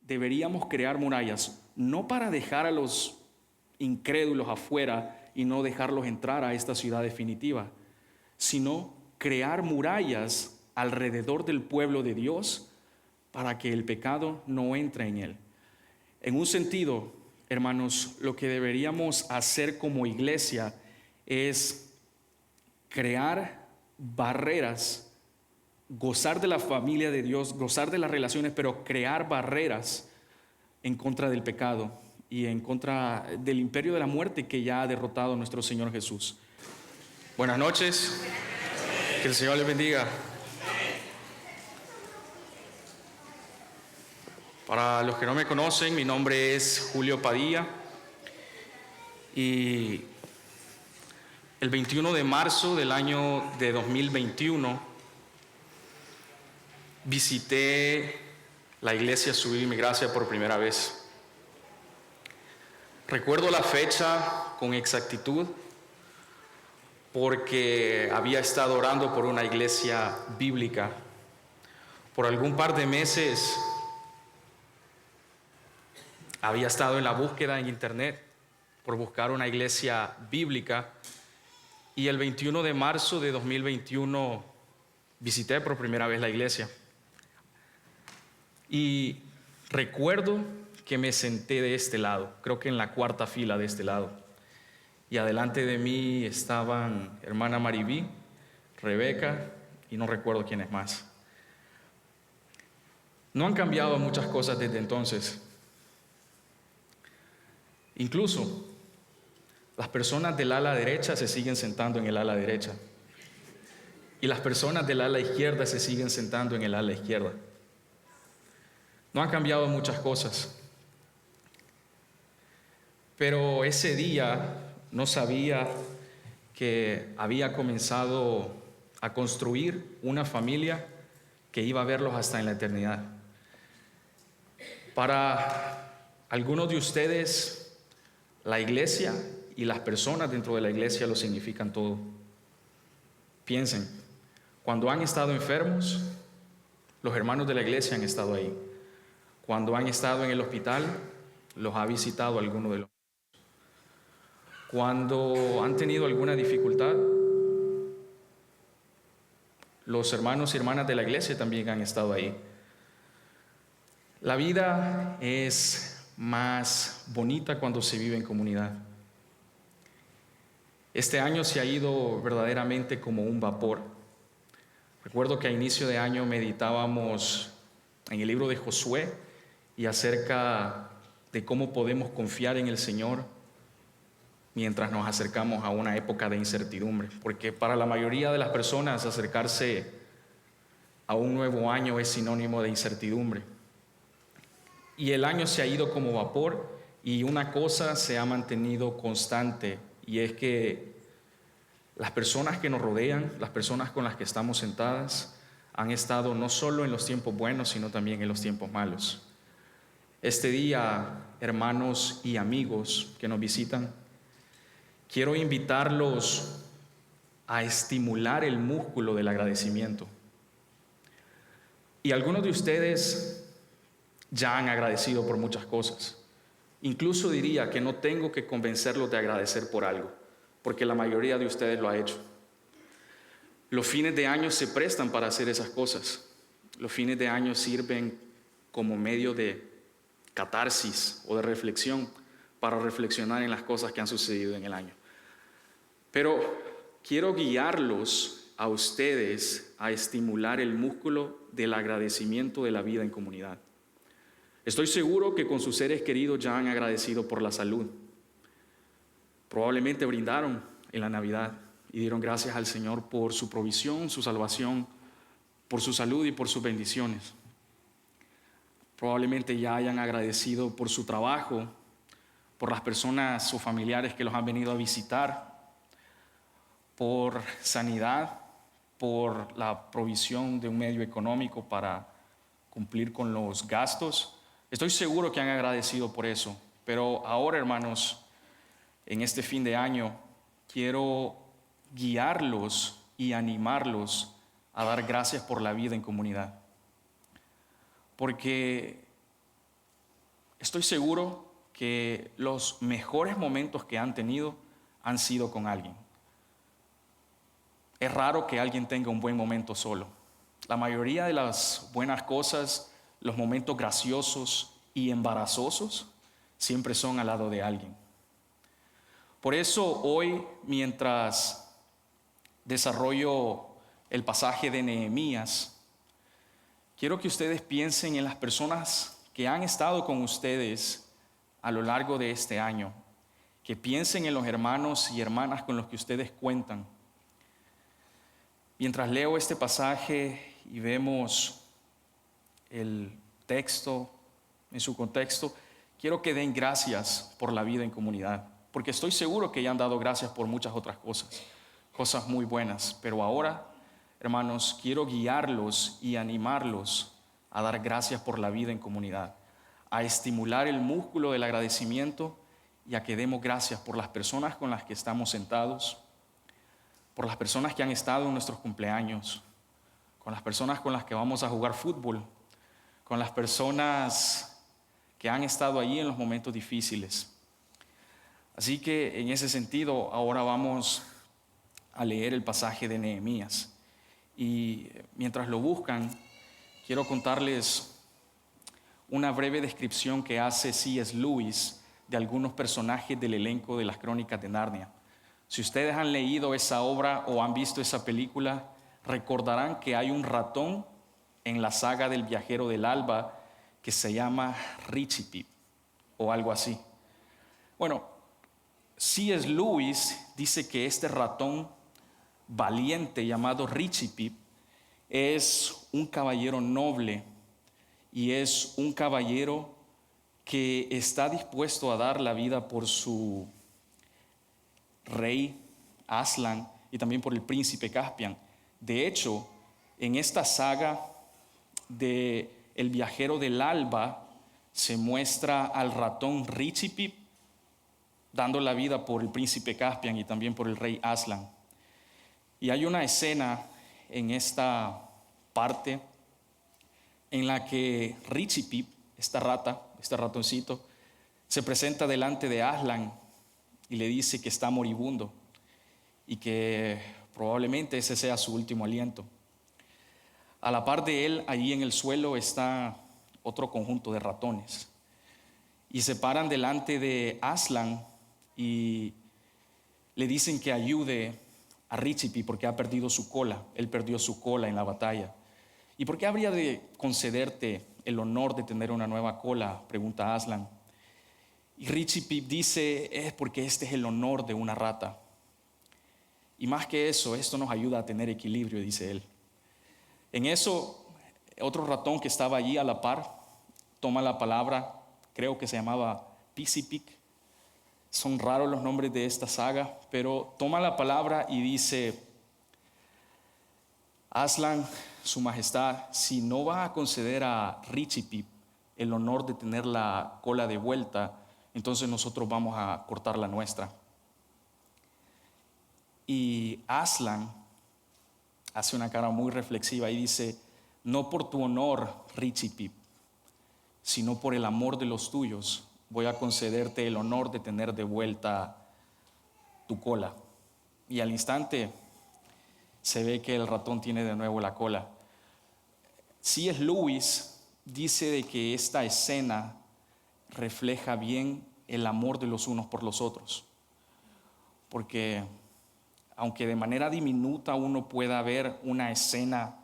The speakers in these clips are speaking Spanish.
deberíamos crear murallas, no para dejar a los incrédulos afuera y no dejarlos entrar a esta ciudad definitiva, sino crear murallas alrededor del pueblo de Dios para que el pecado no entre en él. En un sentido, hermanos, lo que deberíamos hacer como iglesia es crear barreras, gozar de la familia de Dios, gozar de las relaciones, pero crear barreras en contra del pecado y en contra del imperio de la muerte que ya ha derrotado nuestro Señor Jesús. Buenas noches, que el Señor les bendiga. Para los que no me conocen, mi nombre es Julio Padilla y el 21 de marzo del año de 2021 visité la iglesia Su Vida y Mi Gracia por primera vez. Recuerdo la fecha con exactitud porque había estado orando por una iglesia bíblica. Por algún par de meses había estado en la búsqueda en internet por buscar una iglesia bíblica y el 21 de marzo de 2021 visité por primera vez la iglesia. Y recuerdo que me senté de este lado, creo que en la cuarta fila de este lado. Y adelante de mí estaban hermana Maribí, Rebeca y no recuerdo quiénes más. No han cambiado muchas cosas desde entonces. Incluso las personas del ala derecha se siguen sentando en el ala derecha. Y las personas del ala izquierda se siguen sentando en el ala izquierda. No han cambiado muchas cosas. Pero ese día no sabía que había comenzado a construir una familia que iba a verlos hasta en la eternidad. Para algunos de ustedes, la iglesia y las personas dentro de la iglesia lo significan todo. Piensen, cuando han estado enfermos, los hermanos de la iglesia han estado ahí. Cuando han estado en el hospital, los ha visitado alguno de los. Cuando han tenido alguna dificultad, los hermanos y hermanas de la iglesia también han estado ahí. La vida es más bonita cuando se vive en comunidad. Este año se ha ido verdaderamente como un vapor. Recuerdo que a inicio de año meditábamos en el libro de Josué y acerca de cómo podemos confiar en el Señor mientras nos acercamos a una época de incertidumbre, porque para la mayoría de las personas acercarse a un nuevo año es sinónimo de incertidumbre. Y el año se ha ido como vapor y una cosa se ha mantenido constante y es que las personas que nos rodean, las personas con las que estamos sentadas, han estado no solo en los tiempos buenos, sino también en los tiempos malos. Este día, hermanos y amigos que nos visitan, quiero invitarlos a estimular el músculo del agradecimiento. Y algunos de ustedes ya han agradecido por muchas cosas. Incluso diría que no tengo que convencerlos de agradecer por algo, porque la mayoría de ustedes lo ha hecho. Los fines de año se prestan para hacer esas cosas. Los fines de año sirven como medio de catarsis o de reflexión para reflexionar en las cosas que han sucedido en el año. Pero quiero guiarlos a ustedes a estimular el músculo del agradecimiento de la vida en comunidad. Estoy seguro que con sus seres queridos ya han agradecido por la salud. Probablemente brindaron en la Navidad y dieron gracias al Señor por su provisión, su salvación, por su salud y por sus bendiciones. Probablemente ya hayan agradecido por su trabajo, por las personas o familiares que los han venido a visitar, por sanidad, por la provisión de un medio económico para cumplir con los gastos. Estoy seguro que han agradecido por eso, pero ahora, hermanos, en este fin de año, quiero guiarlos y animarlos a dar gracias por la vida en comunidad. Porque estoy seguro que los mejores momentos que han tenido han sido con alguien. Es raro que alguien tenga un buen momento solo. La mayoría de las buenas cosas, los momentos graciosos y embarazosos, siempre son al lado de alguien. Por eso hoy, mientras desarrollo el pasaje de Nehemías, quiero que ustedes piensen en las personas que han estado con ustedes a lo largo de este año, que piensen en los hermanos y hermanas con los que ustedes cuentan. Mientras leo este pasaje y vemos el texto en su contexto, quiero que den gracias por la vida en comunidad, porque estoy seguro que ya han dado gracias por muchas otras cosas muy buenas, pero ahora, hermanos, quiero guiarlos y animarlos a dar gracias por la vida en comunidad, a estimular el músculo del agradecimiento y a que demos gracias por las personas con las que estamos sentados, por las personas que han estado en nuestros cumpleaños, con las personas con las que vamos a jugar fútbol, con las personas que han estado allí en los momentos difíciles. Así que en ese sentido, ahora vamos a leer el pasaje de Nehemías. Y mientras lo buscan, quiero contarles una breve descripción que hace C.S. Lewis de algunos personajes del elenco de las Crónicas de Narnia. Si ustedes han leído esa obra o han visto esa película, recordarán que hay un ratón en la saga del Viajero del Alba que se llama Richie Pip o algo así. Bueno, C.S. Lewis dice que este ratón valiente llamado Richie Pip es un caballero noble y es un caballero que está dispuesto a dar la vida por su rey Aslan y también por el príncipe Caspian. De hecho, en esta saga de El Viajero del Alba se muestra al ratón Richie Pip dando la vida por el príncipe Caspian y también por el rey Aslan. Y hay una escena en esta parte en la que Richie Pip, esta rata, este ratoncito, se presenta delante de Aslan y le dice que está moribundo y que probablemente ese sea su último aliento. A la par de él, allí en el suelo está otro conjunto de ratones y se paran delante de Aslan y le dicen que ayude a Richie Pip porque ha perdido su cola. Él perdió su cola en la batalla. ¿Y por qué habría de concederte el honor de tener una nueva cola?, pregunta Aslan. Y Richie Pip dice, es porque este es el honor de una rata. Y más que eso, esto nos ayuda a tener equilibrio, dice él. En eso, otro ratón que estaba allí a la par toma la palabra, creo que se llamaba Pisipic. Son raros los nombres de esta saga, pero toma la palabra y dice, Aslan, su majestad, si no va a conceder a Richie Pip el honor de tener la cola de vuelta, entonces nosotros vamos a cortar la nuestra. Y Aslan hace una cara muy reflexiva y dice, no por tu honor, Richie Pip, sino por el amor de los tuyos, voy a concederte el honor de tener de vuelta tu cola. Y al instante se ve que el ratón tiene de nuevo la cola. C.S. Lewis dice de que esta escena refleja bien el amor de los unos por los otros. Porque aunque de manera diminuta uno pueda ver una escena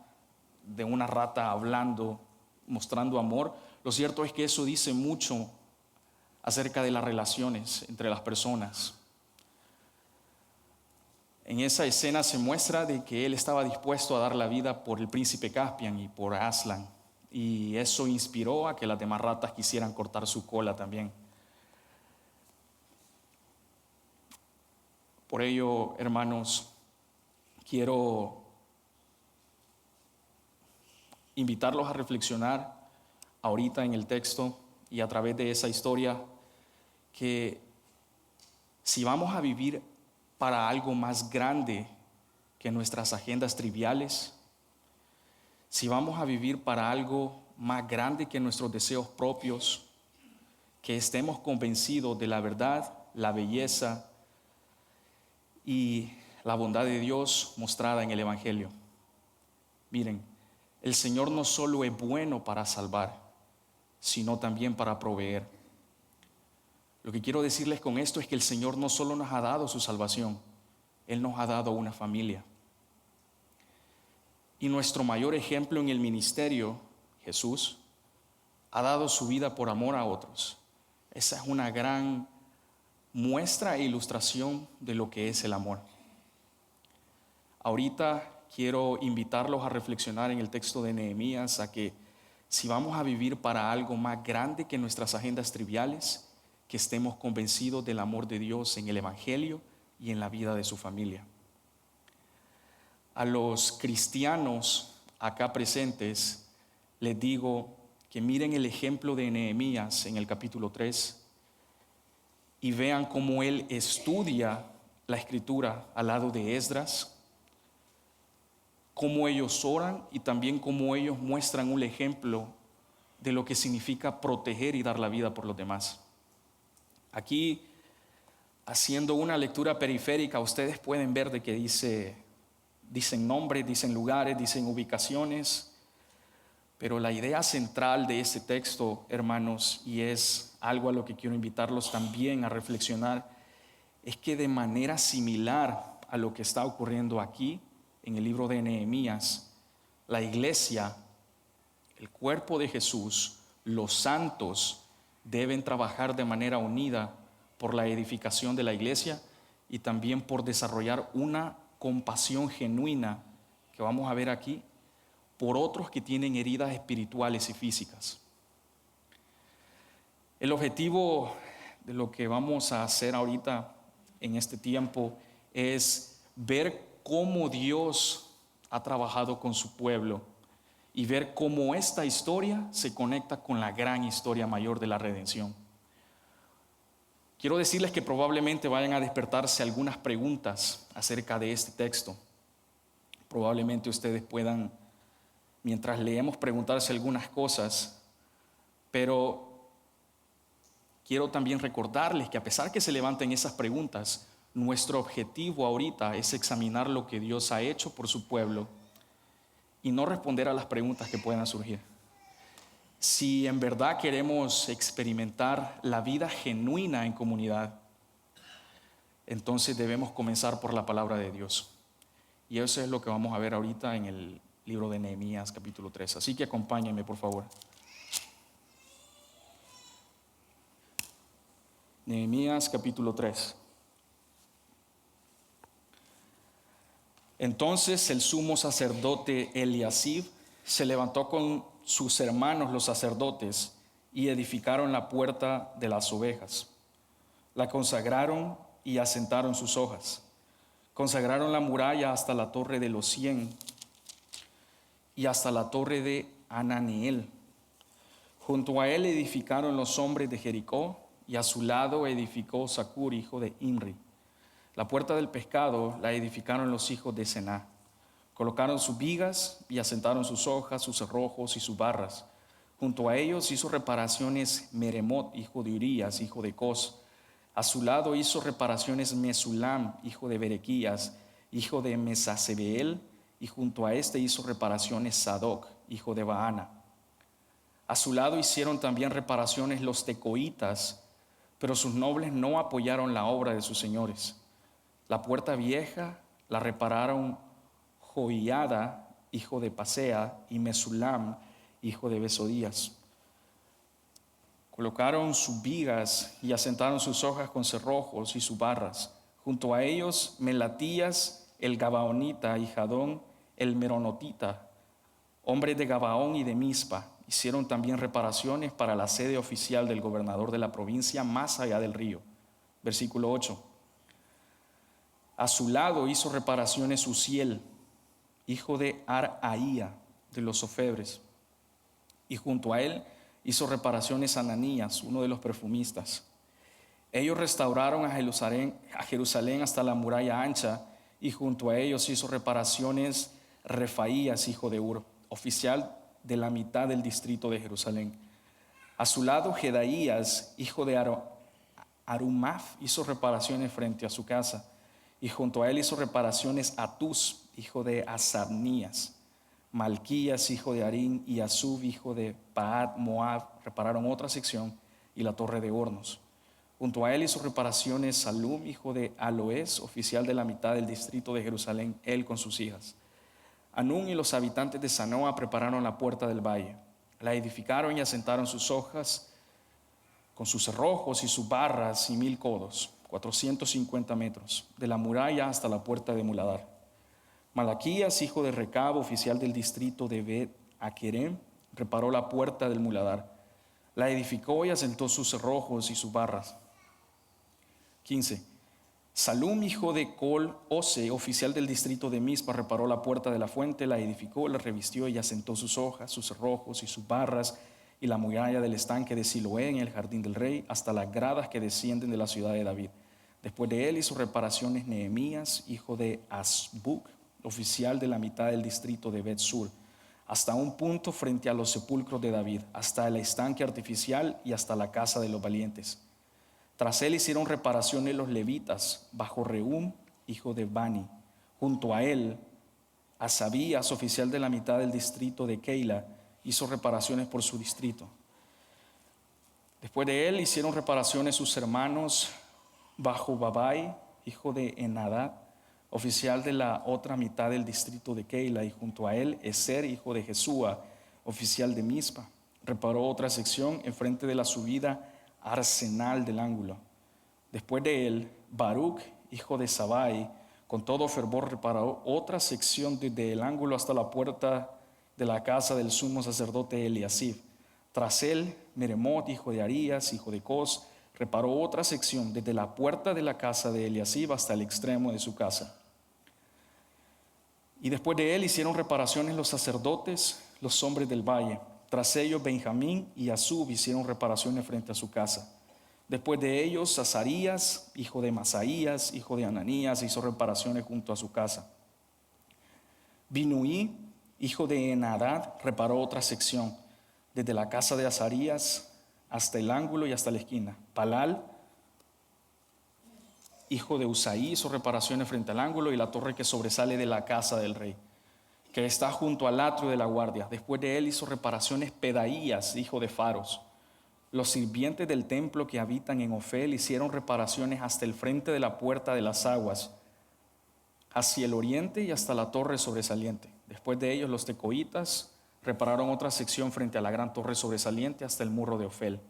de una rata hablando, mostrando amor, lo cierto es que eso dice mucho acerca de las relaciones entre las personas. En esa escena se muestra de que él estaba dispuesto a dar la vida por el príncipe Caspian y por Aslan, y eso inspiró a que las demás ratas quisieran cortar su cola también. Por ello, hermanos, quiero invitarlos a reflexionar ahorita en el texto y a través de esa historia, que si vamos a vivir para algo más grande que nuestras agendas triviales, si vamos a vivir para algo más grande que nuestros deseos propios, que estemos convencidos de la verdad, la belleza y la bondad de Dios mostrada en el Evangelio. Miren, el Señor no solo es bueno para salvar, sino también para proveer. Lo que quiero decirles con esto es que el Señor no solo nos ha dado su salvación, Él nos ha dado una familia. Y nuestro mayor ejemplo en el ministerio, Jesús, ha dado su vida por amor a otros. Esa es una gran muestra e ilustración de lo que es el amor. Ahorita quiero invitarlos a reflexionar en el texto de Nehemías, a que si vamos a vivir para algo más grande que nuestras agendas triviales, que estemos convencidos del amor de Dios en el Evangelio y en la vida de su familia. A los cristianos acá presentes les digo que miren el ejemplo de Nehemías en el capítulo 3 y vean cómo él estudia la escritura al lado de Esdras, cómo ellos oran y también cómo ellos muestran un ejemplo de lo que significa proteger y dar la vida por los demás. Aquí, haciendo una lectura periférica, ustedes pueden ver de que dicen nombres, dicen lugares, dicen ubicaciones, pero la idea central de este texto, hermanos, y es algo a lo que quiero invitarlos también a reflexionar, es que de manera similar a lo que está ocurriendo aquí en el libro de Nehemías, la iglesia, el cuerpo de Jesús, los santos deben trabajar de manera unida por la edificación de la iglesia y también por desarrollar una compasión genuina, que vamos a ver aquí, por otros que tienen heridas espirituales y físicas. El objetivo de lo que vamos a hacer ahorita en este tiempo es ver cómo Dios ha trabajado con su pueblo y ver cómo esta historia se conecta con la gran historia mayor de la redención. Quiero decirles que probablemente vayan a despertarse algunas preguntas acerca de este texto. Probablemente ustedes puedan, mientras leemos, preguntarse algunas cosas, pero quiero también recordarles que a pesar que se levanten esas preguntas, nuestro objetivo ahorita es examinar lo que Dios ha hecho por su pueblo y no responder a las preguntas que puedan surgir. Si en verdad queremos experimentar la vida genuina en comunidad, entonces debemos comenzar por la palabra de Dios. Y eso es lo que vamos a ver ahorita en el libro de Nehemías capítulo 3. Así que acompáñenme, por favor. Nehemías capítulo 3. Entonces el sumo sacerdote Eliasib se levantó con sus hermanos los sacerdotes y edificaron la puerta de las ovejas. La consagraron y asentaron sus hojas. Consagraron la muralla hasta la torre de los 100 y hasta la torre de Ananiel. Junto a él edificaron los hombres de Jericó y a su lado edificó Zacur, hijo de Imri. La puerta del pescado la edificaron los hijos de Sená. Colocaron sus vigas y asentaron sus hojas, sus cerrojos y sus barras. Junto a ellos hizo reparaciones Meremot, hijo de Urías, hijo de Cos. A su lado hizo reparaciones Mesulam, hijo de Berequías, hijo de Mesasebeel, y junto a este hizo reparaciones Sadoc, hijo de Baana. A su lado hicieron también reparaciones los tecoitas, pero sus nobles no apoyaron la obra de sus señores. La puerta vieja la repararon Joiada, hijo de Pasea, y Mesulam, hijo de Besodías. Colocaron sus vigas y asentaron sus hojas con cerrojos y sus barras. Junto a ellos Melatías, el Gabaonita, y Jadón, el Meronotita, hombres de Gabaón y de Mizpa. Hicieron también reparaciones para la sede oficial del gobernador de la provincia más allá del río. Versículo 8. A su lado hizo reparaciones Uziel, hijo de Araía, de los Sofebres. Y junto a él hizo reparaciones Ananías, uno de los perfumistas. Ellos restauraron a Jerusalén hasta la muralla ancha, y junto a ellos hizo reparaciones Refaías, hijo de Ur, oficial de la mitad del distrito de Jerusalén. A su lado, Jedaías, hijo de Arumaf, hizo reparaciones frente a su casa, y junto a él hizo reparaciones Atus, hijo de Asabnías. Malquías, hijo de Arín, y Asub, hijo de Paat Moab, repararon otra sección y la torre de hornos. Junto a él hizo reparaciones Salum, hijo de Aloés, oficial de la mitad del distrito de Jerusalén, él con sus hijas. Anún y los habitantes de Sanoa prepararon la puerta del valle. La edificaron y asentaron sus hojas con sus cerrojos y sus barras y 1000 codos, 450 metros, de la muralla hasta la puerta de Muladar. Malaquías, hijo de Recab, oficial del distrito de Bet-Akerem, reparó la puerta del Muladar. La edificó y asentó sus cerrojos y sus barras. 15. Salum, hijo de Col-Ose, oficial del distrito de Mispa, reparó la puerta de la fuente, la edificó, la revistió y asentó sus hojas, sus cerrojos y sus barras, y la muralla del estanque de Siloé en el jardín del rey, hasta las gradas que descienden de la ciudad de David. Después de él hizo reparaciones Nehemías, hijo de Asbuk, oficial de la mitad del distrito de Bet-Sur, hasta un punto frente a los sepulcros de David, hasta el estanque artificial y hasta la casa de los valientes. Tras él hicieron reparaciones los levitas, bajo Reum, hijo de Bani. Junto a él, Asabías, oficial de la mitad del distrito de Keila, hizo reparaciones por su distrito. Después de él hicieron reparaciones sus hermanos, bajo Babai, hijo de Enadad, oficial de la otra mitad del distrito de Keila, y junto a él, Eser, hijo de Jesúa, oficial de Mispa. Reparó otra sección enfrente de la subida Arsenal del ángulo. Después de él, Baruch, hijo de Sabai, con todo fervor reparó otra sección desde el ángulo hasta la puerta de la casa del sumo sacerdote Eliasib. Tras él, Meremot, hijo de Arías, hijo de Cos, reparó otra sección desde la puerta de la casa de Eliasib hasta el extremo de su casa. Y después de él hicieron reparaciones los sacerdotes, los hombres del valle. Tras ellos, Benjamín y Asub hicieron reparaciones frente a su casa. Después de ellos, Azarías, hijo de Masaías, hijo de Ananías, hizo reparaciones junto a su casa. Binuí, hijo de Enadad, reparó otra sección, desde la casa de Azarías hasta el ángulo y hasta la esquina. Palal, hijo de Usaí, hizo reparaciones frente al ángulo y la torre que sobresale de la casa del rey, que está junto al atrio de la guardia. Después de él hizo reparaciones Pedaías, hijo de Faros. Los sirvientes del templo que habitan en Ofel hicieron reparaciones hasta el frente de la puerta de las aguas, hacia el oriente y hasta la torre sobresaliente. Después de ellos, los tecoitas repararon otra sección frente a la gran torre sobresaliente hasta el muro de Ofel.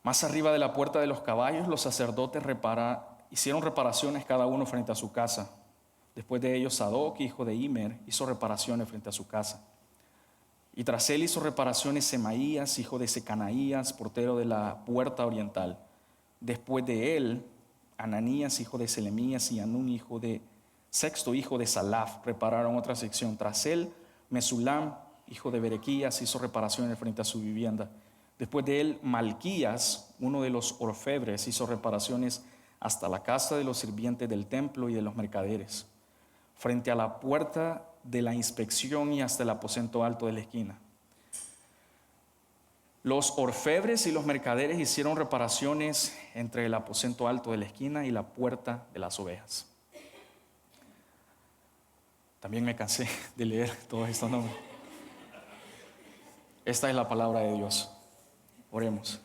Más arriba de la puerta de los caballos, los sacerdotes hicieron reparaciones cada uno frente a su casa. Después de ellos, Sadoc, hijo de Imer, hizo reparaciones frente a su casa. Y tras él hizo reparaciones Semaías, hijo de Secanaías, portero de la puerta oriental. Después de él, Ananías, hijo de Selemías, y Anún, hijo de Sexto, hijo de Salaf, repararon otra sección. Tras él, Mesulam, hijo de Berequías, hizo reparaciones frente a su vivienda. Después de él, Malquías, uno de los orfebres, hizo reparaciones hasta la casa de los sirvientes del templo y de los mercaderes, frente a la puerta de la inspección y hasta el aposento alto de la esquina. Los orfebres y los mercaderes hicieron reparaciones entre el aposento alto de la esquina y la puerta de las ovejas. También me cansé de leer todos estos nombres. Esta es la palabra de Dios. Oremos.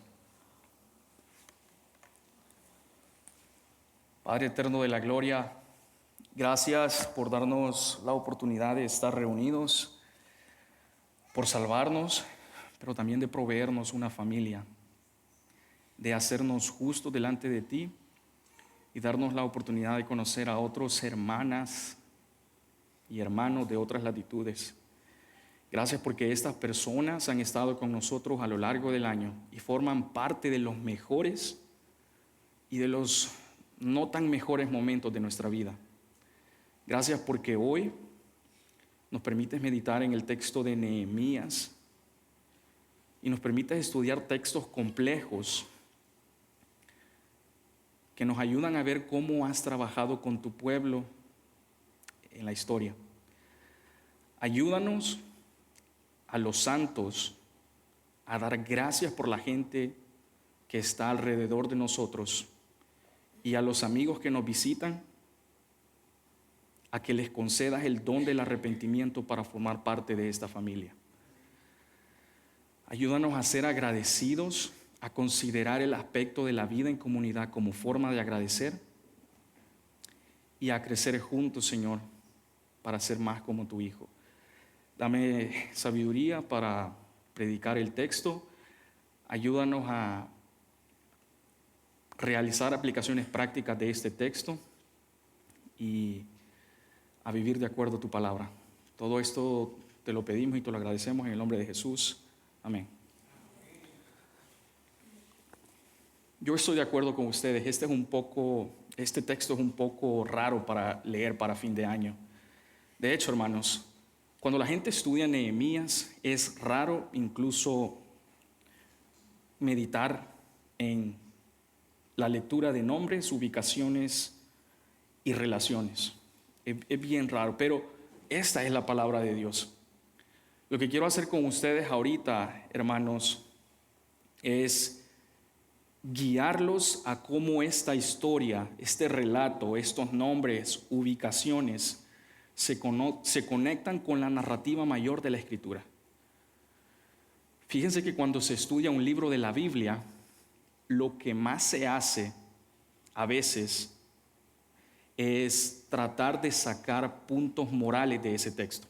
Padre eterno de la gloria, gracias por darnos la oportunidad de estar reunidos, por salvarnos, pero también de proveernos una familia, de hacernos justos delante de ti y darnos la oportunidad de conocer a otros hermanas y hermanos de otras latitudes. Gracias porque estas personas han estado con nosotros a lo largo del año y forman parte de los mejores y de los no tan mejores momentos de nuestra vida. Gracias porque hoy nos permites meditar en el texto de Nehemías y nos permites estudiar textos complejos que nos ayudan a ver cómo has trabajado con tu pueblo en la historia. Ayúdanos a los santos a dar gracias por la gente que está alrededor de nosotros y a los amigos que nos visitan, a que les concedas el don del arrepentimiento para formar parte de esta familia. Ayúdanos a ser agradecidos, a considerar el aspecto de la vida en comunidad como forma de agradecer y a crecer juntos, Señor, para ser más como tu Hijo. Dame sabiduría para predicar el texto. Ayúdanos a realizar aplicaciones prácticas de este texto y a vivir de acuerdo a tu palabra. Todo esto te lo pedimos y te lo agradecemos en el nombre de Jesús. Amén. Yo estoy de acuerdo con ustedes. Este texto es un poco raro para leer para fin de año. De hecho, hermanos, cuando la gente estudia Nehemías, es raro incluso meditar en la lectura de nombres, ubicaciones y relaciones. Es bien raro, pero esta es la palabra de Dios. Lo que quiero hacer con ustedes ahorita, hermanos, es guiarlos a cómo esta historia, este relato, estos nombres, ubicaciones, se conectan con la narrativa mayor de la Escritura. Fíjense que cuando se estudia un libro de la Biblia, lo que más se hace a veces es tratar de sacar puntos morales de ese texto.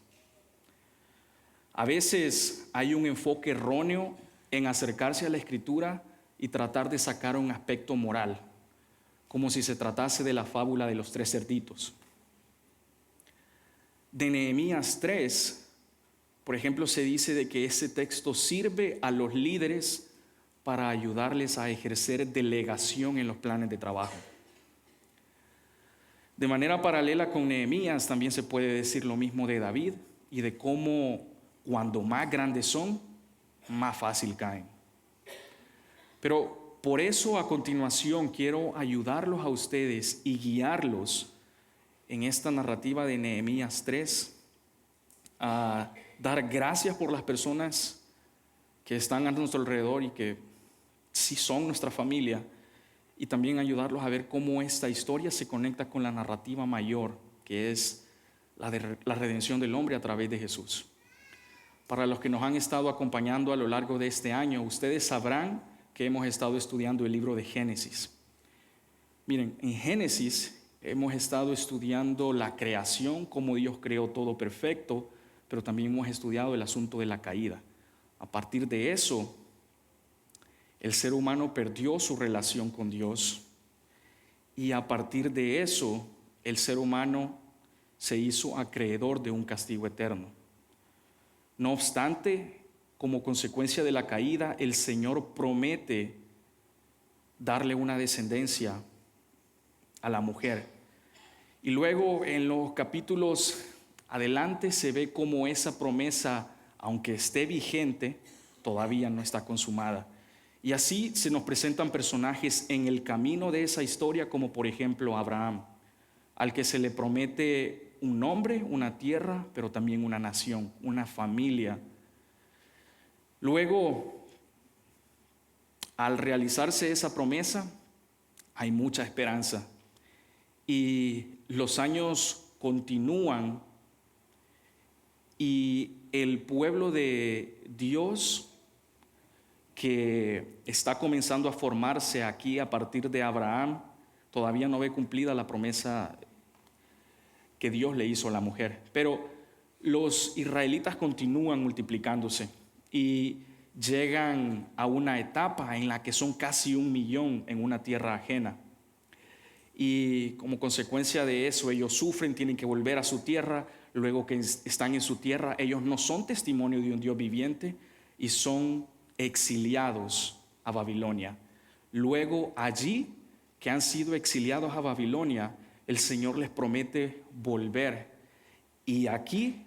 A veces hay un enfoque erróneo en acercarse a la Escritura y tratar de sacar un aspecto moral, como si se tratase de la fábula de los 3 cerditos. De Nehemías 3, por ejemplo, se dice de que ese texto sirve a los líderes para ayudarles a ejercer delegación en los planes de trabajo. De manera paralela con Nehemías también se puede decir lo mismo de David y de cómo cuando más grandes son, más fácil caen. Pero por eso a continuación quiero ayudarlos a ustedes y guiarlos en esta narrativa de Nehemías 3 a dar gracias por las personas que están a nuestro alrededor y que sí son nuestra familia, y también ayudarlos a ver cómo esta historia se conecta con la narrativa mayor, que es la redención del hombre a través de Jesús. Para los que nos han estado acompañando a lo largo de este año, ustedes sabrán que hemos estado estudiando el libro de Génesis. Miren, en Génesis hemos estado estudiando la creación, cómo Dios creó todo perfecto, pero también hemos estudiado el asunto de la caída. A partir de eso, el ser humano perdió su relación con Dios y a partir de eso, el ser humano se hizo acreedor de un castigo eterno. No obstante, como consecuencia de la caída, el Señor promete darle una descendencia a la mujer. Y luego en los capítulos adelante se ve cómo esa promesa, aunque esté vigente, todavía no está consumada. Y así se nos presentan personajes en el camino de esa historia, como por ejemplo Abraham, al que se le promete un nombre, una tierra, pero también una nación, una familia. Luego, al realizarse esa promesa, hay mucha esperanza. Y los años continúan y el pueblo de Dios que está comenzando a formarse aquí a partir de Abraham, todavía no ve cumplida la promesa que Dios le hizo a la mujer. Pero los israelitas continúan multiplicándose y llegan a una etapa en la que son casi 1 millón en una tierra ajena. Y como consecuencia de eso, ellos sufren, tienen que volver a su tierra. Luego que están en su tierra, ellos no son testimonio de un Dios viviente y son exiliados a Babilonia. Luego allí, que han sido exiliados a Babilonia, el Señor les promete volver. Y aquí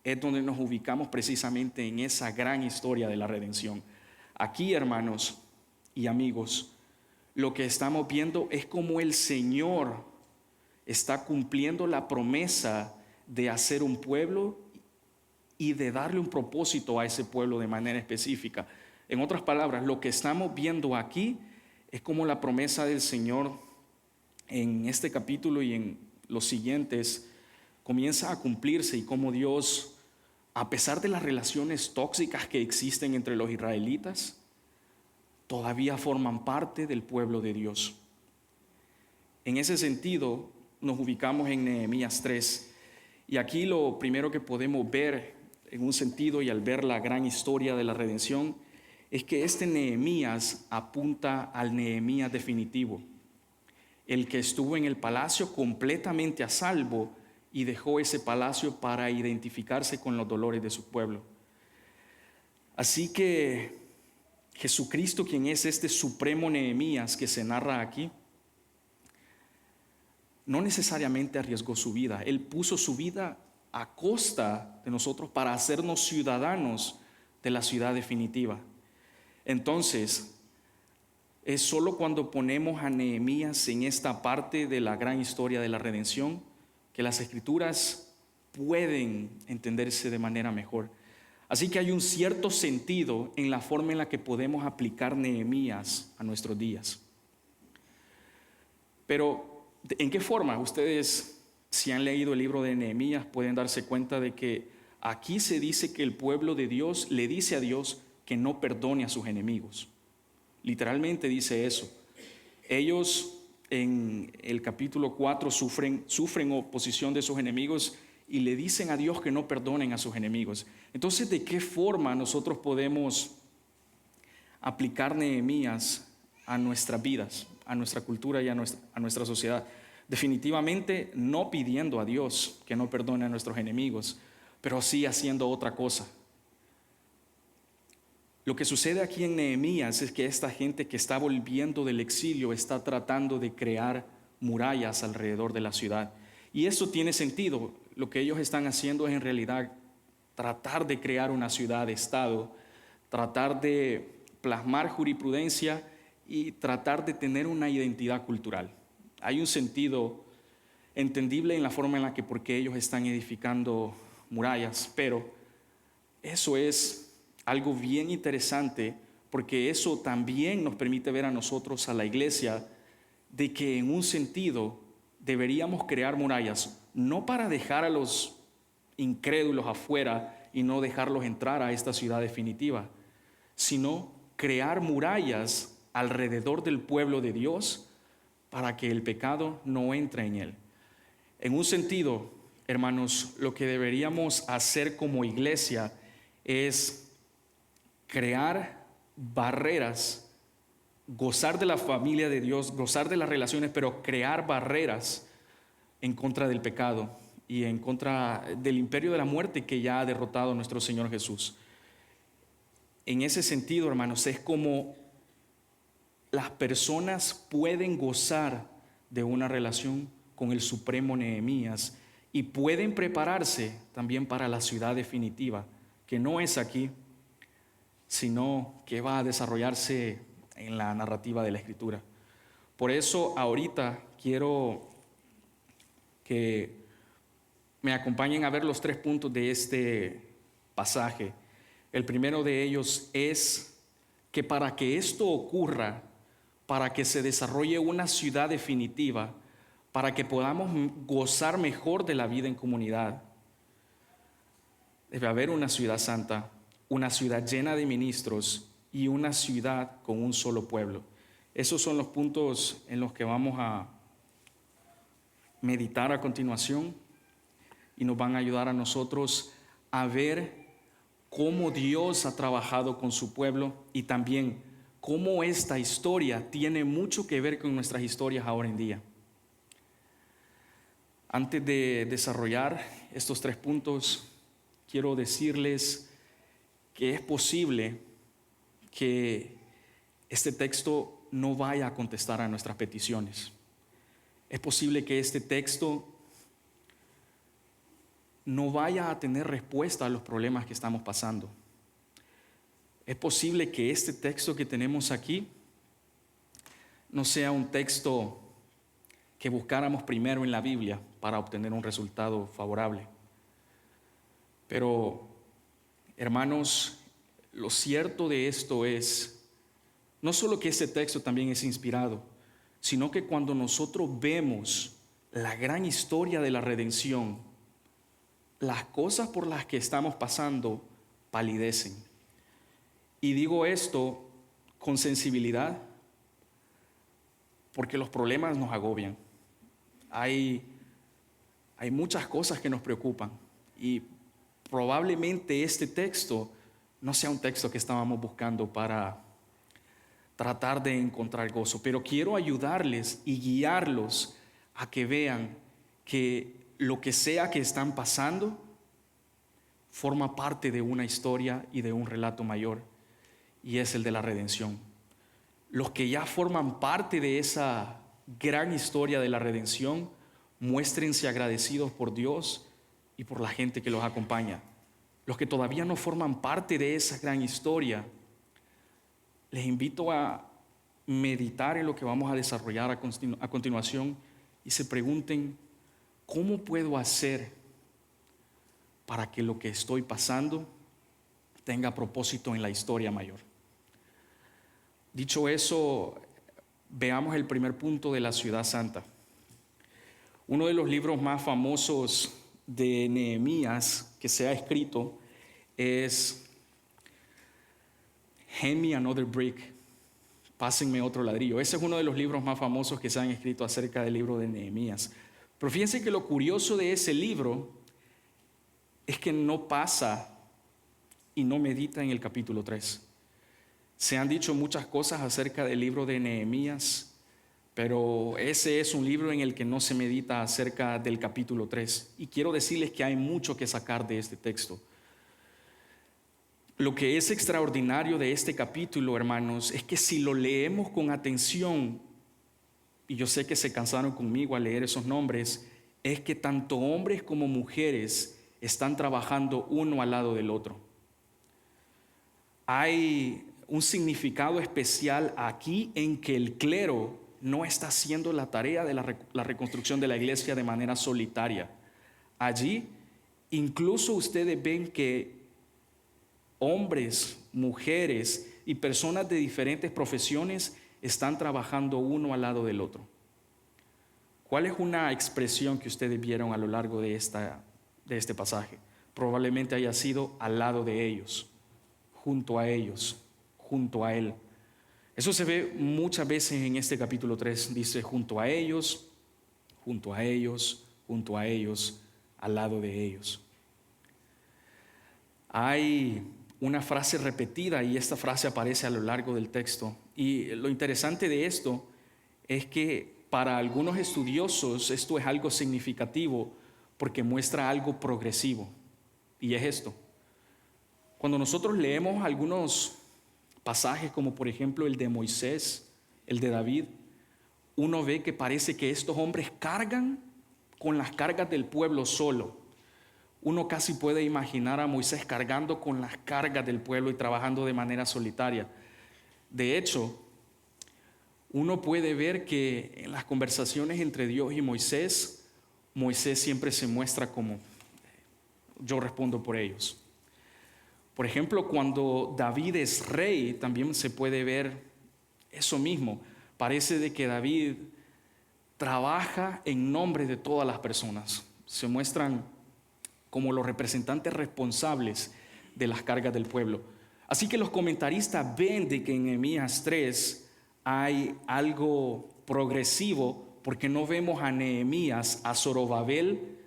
es donde nos ubicamos precisamente en esa gran historia de la redención. Aquí, hermanos y amigos, lo que estamos viendo es cómo el Señor está cumpliendo la promesa de hacer un pueblo y de darle un propósito a ese pueblo de manera específica. En otras palabras, lo que estamos viendo aquí es como la promesa del Señor en este capítulo y en los siguientes comienza a cumplirse, y cómo Dios, a pesar de las relaciones tóxicas que existen entre los israelitas, todavía forman parte del pueblo de Dios. En ese sentido, nos ubicamos en Nehemías 3. Y aquí lo primero que podemos ver en un sentido, y al ver la gran historia de la redención, es que este Nehemías apunta al Nehemías definitivo, el que estuvo en el palacio completamente a salvo y dejó ese palacio para identificarse con los dolores de su pueblo. Así que Jesucristo, quien es este supremo Nehemías que se narra aquí, no necesariamente arriesgó su vida. Él puso su vida a costa de nosotros para hacernos ciudadanos de la ciudad definitiva. Entonces, es solo cuando ponemos a Nehemías en esta parte de la gran historia de la redención que las Escrituras pueden entenderse de manera mejor. Así que hay un cierto sentido en la forma en la que podemos aplicar Nehemías a nuestros días. Pero, ¿en qué forma? Ustedes, si han leído el libro de Nehemías, pueden darse cuenta de que aquí se dice que el pueblo de Dios le dice a Dios que no perdone a sus enemigos. Literalmente dice eso. Ellos en el capítulo 4 sufren oposición de sus enemigos y le dicen a Dios que no perdonen a sus enemigos. Entonces, ¿de qué forma nosotros podemos aplicar Nehemías a nuestras vidas, a nuestra cultura y a nuestra sociedad? Definitivamente no pidiendo a Dios que no perdone a nuestros enemigos, pero sí haciendo otra cosa. Lo que sucede aquí en Nehemías es que esta gente que está volviendo del exilio está tratando de crear murallas alrededor de la ciudad. Y eso tiene sentido. Lo que ellos están haciendo es en realidad tratar de crear una ciudad-estado, tratar de plasmar jurisprudencia y tratar de tener una identidad cultural. Hay un sentido entendible en la forma en la que por qué ellos están edificando murallas, pero eso es algo bien interesante, porque eso también nos permite ver a nosotros, a la iglesia, de que en un sentido deberíamos crear murallas, no para dejar a los incrédulos afuera y no dejarlos entrar a esta ciudad definitiva, sino crear murallas alrededor del pueblo de Dios para que el pecado no entre en él. En un sentido, hermanos, lo que deberíamos hacer como iglesia es crear barreras, gozar de la familia de Dios, gozar de las relaciones, pero crear barreras en contra del pecado y en contra del imperio de la muerte que ya ha derrotado nuestro Señor Jesús. En ese sentido, hermanos, es como las personas pueden gozar de una relación con el supremo Nehemías y pueden prepararse también para la ciudad definitiva, que no es aquí, sino que va a desarrollarse en la narrativa de la Escritura. Por eso ahorita quiero que me acompañen a ver los 3 puntos de este pasaje. El primero de ellos es que para que esto ocurra, para que se desarrolle una ciudad definitiva, para que podamos gozar mejor de la vida en comunidad, debe haber una ciudad santa, una ciudad llena de ministros y una ciudad con un solo pueblo. Esos son los puntos en los que vamos a meditar a continuación y nos van a ayudar a nosotros a ver cómo Dios ha trabajado con su pueblo y también cómo esta historia tiene mucho que ver con nuestras historias ahora en día. Antes de desarrollar estos 3 puntos, quiero decirles que es posible que este texto no vaya a contestar a nuestras peticiones. Es posible que este texto no vaya a tener respuesta a los problemas que estamos pasando. Es posible que este texto que tenemos aquí no sea un texto que buscáramos primero en la Biblia para obtener un resultado favorable. Pero, hermanos, lo cierto de esto es, no solo que este texto también es inspirado, sino que cuando nosotros vemos la gran historia de la redención, las cosas por las que estamos pasando palidecen. Y digo esto con sensibilidad porque los problemas nos agobian. Hay muchas cosas que nos preocupan y probablemente este texto no sea un texto que estábamos buscando para tratar de encontrar gozo, pero quiero ayudarles y guiarlos a que vean que lo que sea que están pasando forma parte de una historia y de un relato mayor, y es el de la redención. Los que ya forman parte de esa gran historia de la redención, muéstrense agradecidos por Dios y por la gente que los acompaña. Los que todavía no forman parte de esa gran historia, les invito a meditar en lo que vamos a desarrollar a continuación y se pregunten, ¿cómo puedo hacer para que lo que estoy pasando tenga propósito en la historia mayor? Dicho eso, veamos el primer punto de la ciudad santa. Uno de los libros más famosos de Nehemías que se ha escrito es Hand Me Another Brick, pásenme otro ladrillo. Ese es uno de los libros más famosos que se han escrito acerca del libro de Nehemías. Pero fíjense que lo curioso de ese libro es que no pasa y no medita en el capítulo 3. Se han dicho muchas cosas acerca del libro de Nehemías, pero ese es un libro en el que no se medita acerca del capítulo 3. Y quiero decirles que hay mucho que sacar de este texto. Lo que es extraordinario de este capítulo, hermanos, es que si lo leemos con atención, y yo sé que se cansaron conmigo al leer esos nombres, es que tanto hombres como mujeres están trabajando uno al lado del otro. Hay un significado especial aquí en que el clero no está haciendo la tarea de la reconstrucción de la iglesia de manera solitaria. Allí incluso ustedes ven que hombres, mujeres y personas de diferentes profesiones están trabajando uno al lado del otro. ¿Cuál es una expresión que ustedes vieron a lo largo de este pasaje? Probablemente haya sido al lado de ellos, junto a ellos, junto a él. Eso se ve muchas veces en este capítulo 3. Dice junto a ellos, junto a ellos, junto a ellos, al lado de ellos. Hay una frase repetida y esta frase aparece a lo largo del texto. Y lo interesante de esto es que para algunos estudiosos esto es algo significativo porque muestra algo progresivo. Y es esto. Cuando nosotros leemos algunos pasajes como por ejemplo el de Moisés, el de David, uno ve que parece que estos hombres cargan con las cargas del pueblo solo. Uno casi puede imaginar a Moisés cargando con las cargas del pueblo y trabajando de manera solitaria. De hecho, uno puede ver que en las conversaciones entre Dios y Moisés, Moisés siempre se muestra como yo respondo por ellos. Por ejemplo, cuando David es rey, también se puede ver eso mismo. Parece de que David trabaja en nombre de todas las personas. Se muestran como los representantes responsables de las cargas del pueblo. Así que los comentaristas ven de que en Nehemías 3 hay algo progresivo, porque no vemos a Nehemías, a Zorobabel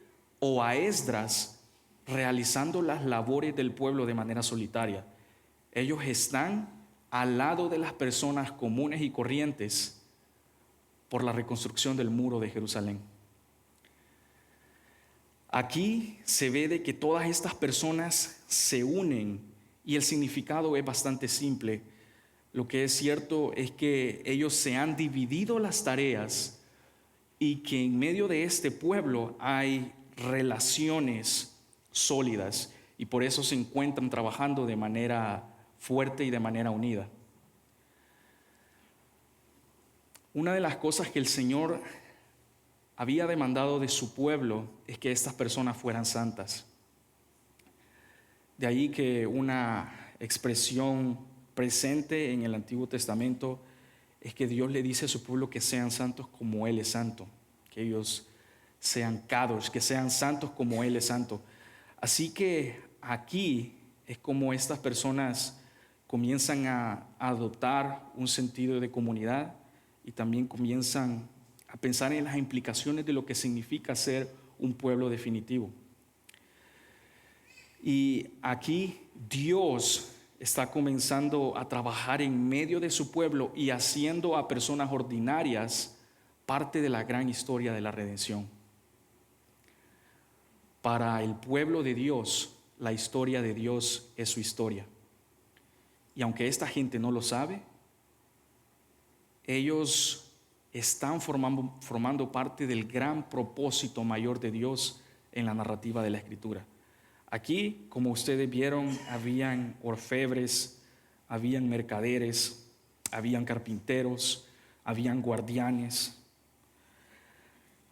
o a Esdras realizando las labores del pueblo de manera solitaria. Ellos están al lado de las personas comunes y corrientes por la reconstrucción del muro de Jerusalén. Aquí se ve de que todas estas personas se unen y el significado es bastante simple. Lo que es cierto es que ellos se han dividido las tareas y que en medio de este pueblo hay relaciones sólidas y por eso se encuentran trabajando de manera fuerte y de manera unida. Una de las cosas que el Señor había demandado de su pueblo es que estas personas fueran santas. De ahí que una expresión presente en el Antiguo Testamento es que Dios le dice a su pueblo que sean santos como Él es santo, que ellos sean kadosh, que sean santos como Él es santo. Así que aquí es como estas personas comienzan a adoptar un sentido de comunidad y también comienzan a pensar en las implicaciones de lo que significa ser un pueblo definitivo. Y aquí Dios está comenzando a trabajar en medio de su pueblo y haciendo a personas ordinarias parte de la gran historia de la redención. Para el pueblo de Dios, la historia de Dios es su historia. Y aunque esta gente no lo sabe, ellos están formando parte del gran propósito mayor de Dios en la narrativa de la Escritura. Aquí, como ustedes vieron, habían orfebres, habían mercaderes, habían carpinteros, habían guardianes,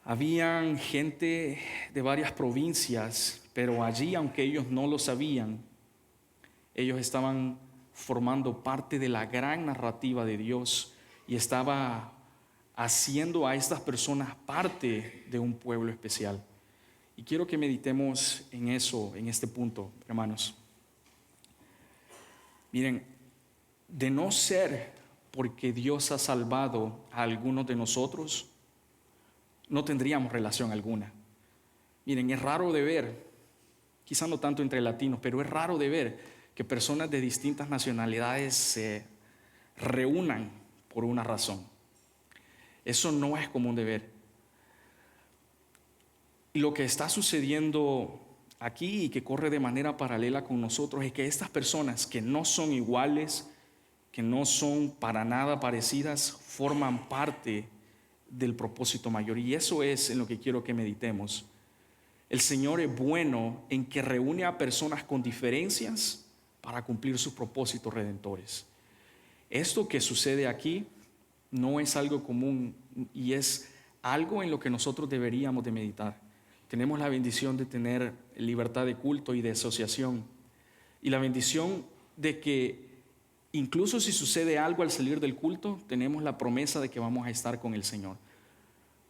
habían gente de varias provincias, pero allí, aunque ellos no lo sabían, ellos estaban formando parte de la gran narrativa de Dios y estaba haciendo a estas personas parte de un pueblo especial. Y quiero que meditemos en eso, en este punto, hermanos. Miren, de no ser porque Dios ha salvado a algunos de nosotros, no tendríamos relación alguna. Miren, es raro de ver, quizá no tanto entre latinos, pero es raro de ver que personas de distintas nacionalidades se reúnan por una razón. Eso no es común de ver. Y lo que está sucediendo aquí y que corre de manera paralela con nosotros es que estas personas que no son iguales, que no son para nada parecidas, forman parte del propósito mayor. Y eso es en lo que quiero que meditemos. El Señor es bueno en que reúne a personas con diferencias para cumplir sus propósitos redentores. Esto que sucede aquí no es algo común y es algo en lo que nosotros deberíamos de meditar. Tenemos la bendición de tener libertad de culto y de asociación y la bendición de que incluso si sucede algo al salir del culto, tenemos la promesa de que vamos a estar con el Señor.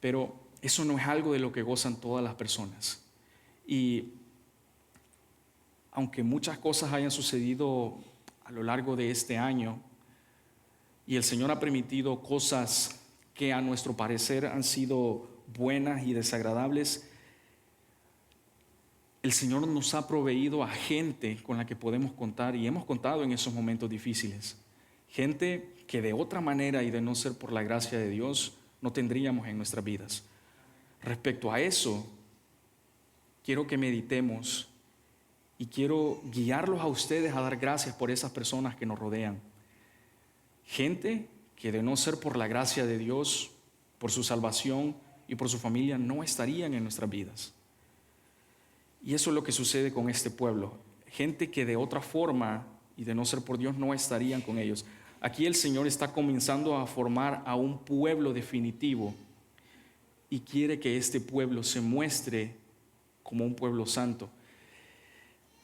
Pero eso no es algo de lo que gozan todas las personas. Y aunque muchas cosas hayan sucedido a lo largo de este año y el Señor ha permitido cosas que a nuestro parecer han sido buenas y desagradables, el Señor nos ha proveído a gente con la que podemos contar y hemos contado en esos momentos difíciles. Gente que de otra manera y de no ser por la gracia de Dios no tendríamos en nuestras vidas. Respecto a eso, quiero que meditemos y quiero guiarlos a ustedes a dar gracias por esas personas que nos rodean. Gente que de no ser por la gracia de Dios, por su salvación y por su familia, no estarían en nuestras vidas. Y eso es lo que sucede con este pueblo. Gente que de otra forma y de no ser por Dios no estarían con ellos. Aquí el Señor está comenzando a formar a un pueblo definitivo y quiere que este pueblo se muestre como un pueblo santo.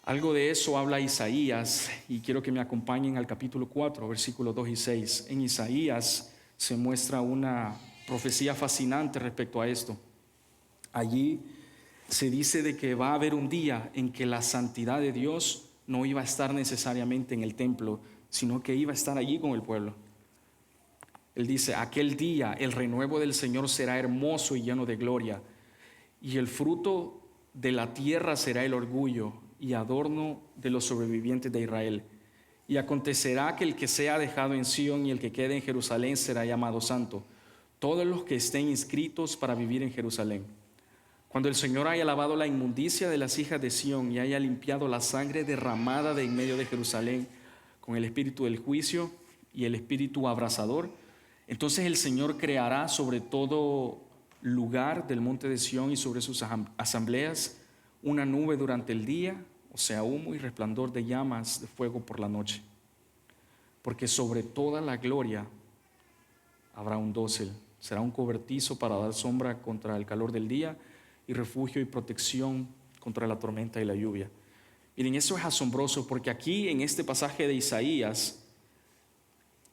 Algo de eso habla Isaías y quiero que me acompañen al capítulo 4, versículos 2 y 6. En Isaías se muestra una profecía fascinante respecto a esto. Allí se dice de que va a haber un día en que la santidad de Dios no iba a estar necesariamente en el templo, sino que iba a estar allí con el pueblo. Él dice, aquel día el renuevo del Señor será hermoso y lleno de gloria, y el fruto de la tierra será el orgullo y adorno de los sobrevivientes de Israel. Y acontecerá que el que sea dejado en Sión y el que quede en Jerusalén será llamado santo, todos los que estén inscritos para vivir en Jerusalén. Cuando el Señor haya lavado la inmundicia de las hijas de Sión y haya limpiado la sangre derramada de en medio de Jerusalén con el espíritu del juicio y el espíritu abrasador, entonces el Señor creará sobre todo lugar del monte de Sión y sobre sus asambleas una nube durante el día, o sea, humo y resplandor de llamas de fuego por la noche. Porque sobre toda la gloria habrá un dosel, será un cobertizo para dar sombra contra el calor del día y refugio y protección contra la tormenta y la lluvia. Miren, eso es asombroso porque aquí en este pasaje de Isaías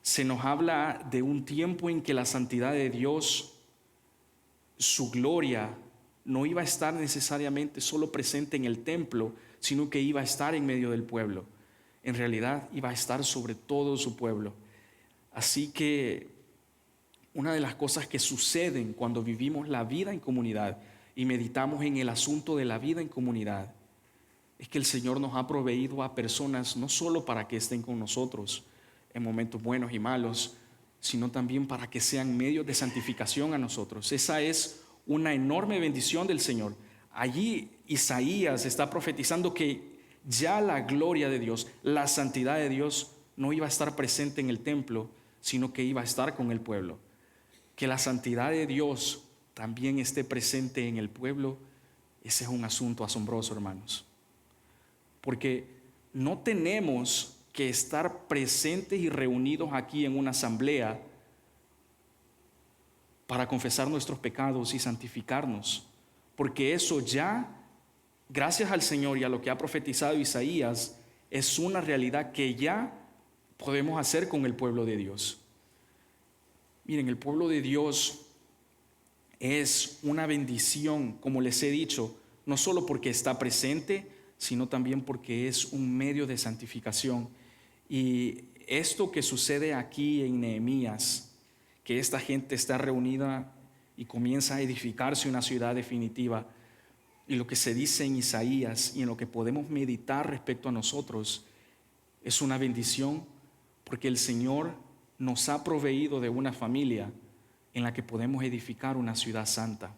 se nos habla de un tiempo en que la santidad de Dios, su gloria, no iba a estar necesariamente solo presente en el templo, sino que iba a estar en medio del pueblo. En realidad iba a estar sobre todo su pueblo. Así que una de las cosas que suceden cuando vivimos la vida en comunidad y meditamos en el asunto de la vida en comunidad es que el Señor nos ha proveído a personas no solo para que estén con nosotros en momentos buenos y malos, sino también para que sean medios de santificación a nosotros. Esa es una enorme bendición del Señor. Allí Isaías está profetizando que ya la gloria de Dios, la santidad de Dios no iba a estar presente en el templo, sino que iba a estar con el pueblo. Que la santidad de Dios también esté presente en el pueblo, ese es un asunto asombroso, hermanos. Porque no tenemos que estar presentes y reunidos aquí en una asamblea para confesar nuestros pecados y santificarnos, porque eso ya, gracias al Señor y a lo que ha profetizado Isaías, es una realidad que ya podemos hacer con el pueblo de Dios. Miren, el pueblo de Dios es una bendición, como les he dicho, no solo porque está presente, sino también porque es un medio de santificación. Y esto que sucede aquí en Nehemías, que esta gente está reunida y comienza a edificarse una ciudad definitiva, y lo que se dice en Isaías y en lo que podemos meditar respecto a nosotros, es una bendición porque el Señor nos ha proveído de una familia en la que podemos edificar una ciudad santa.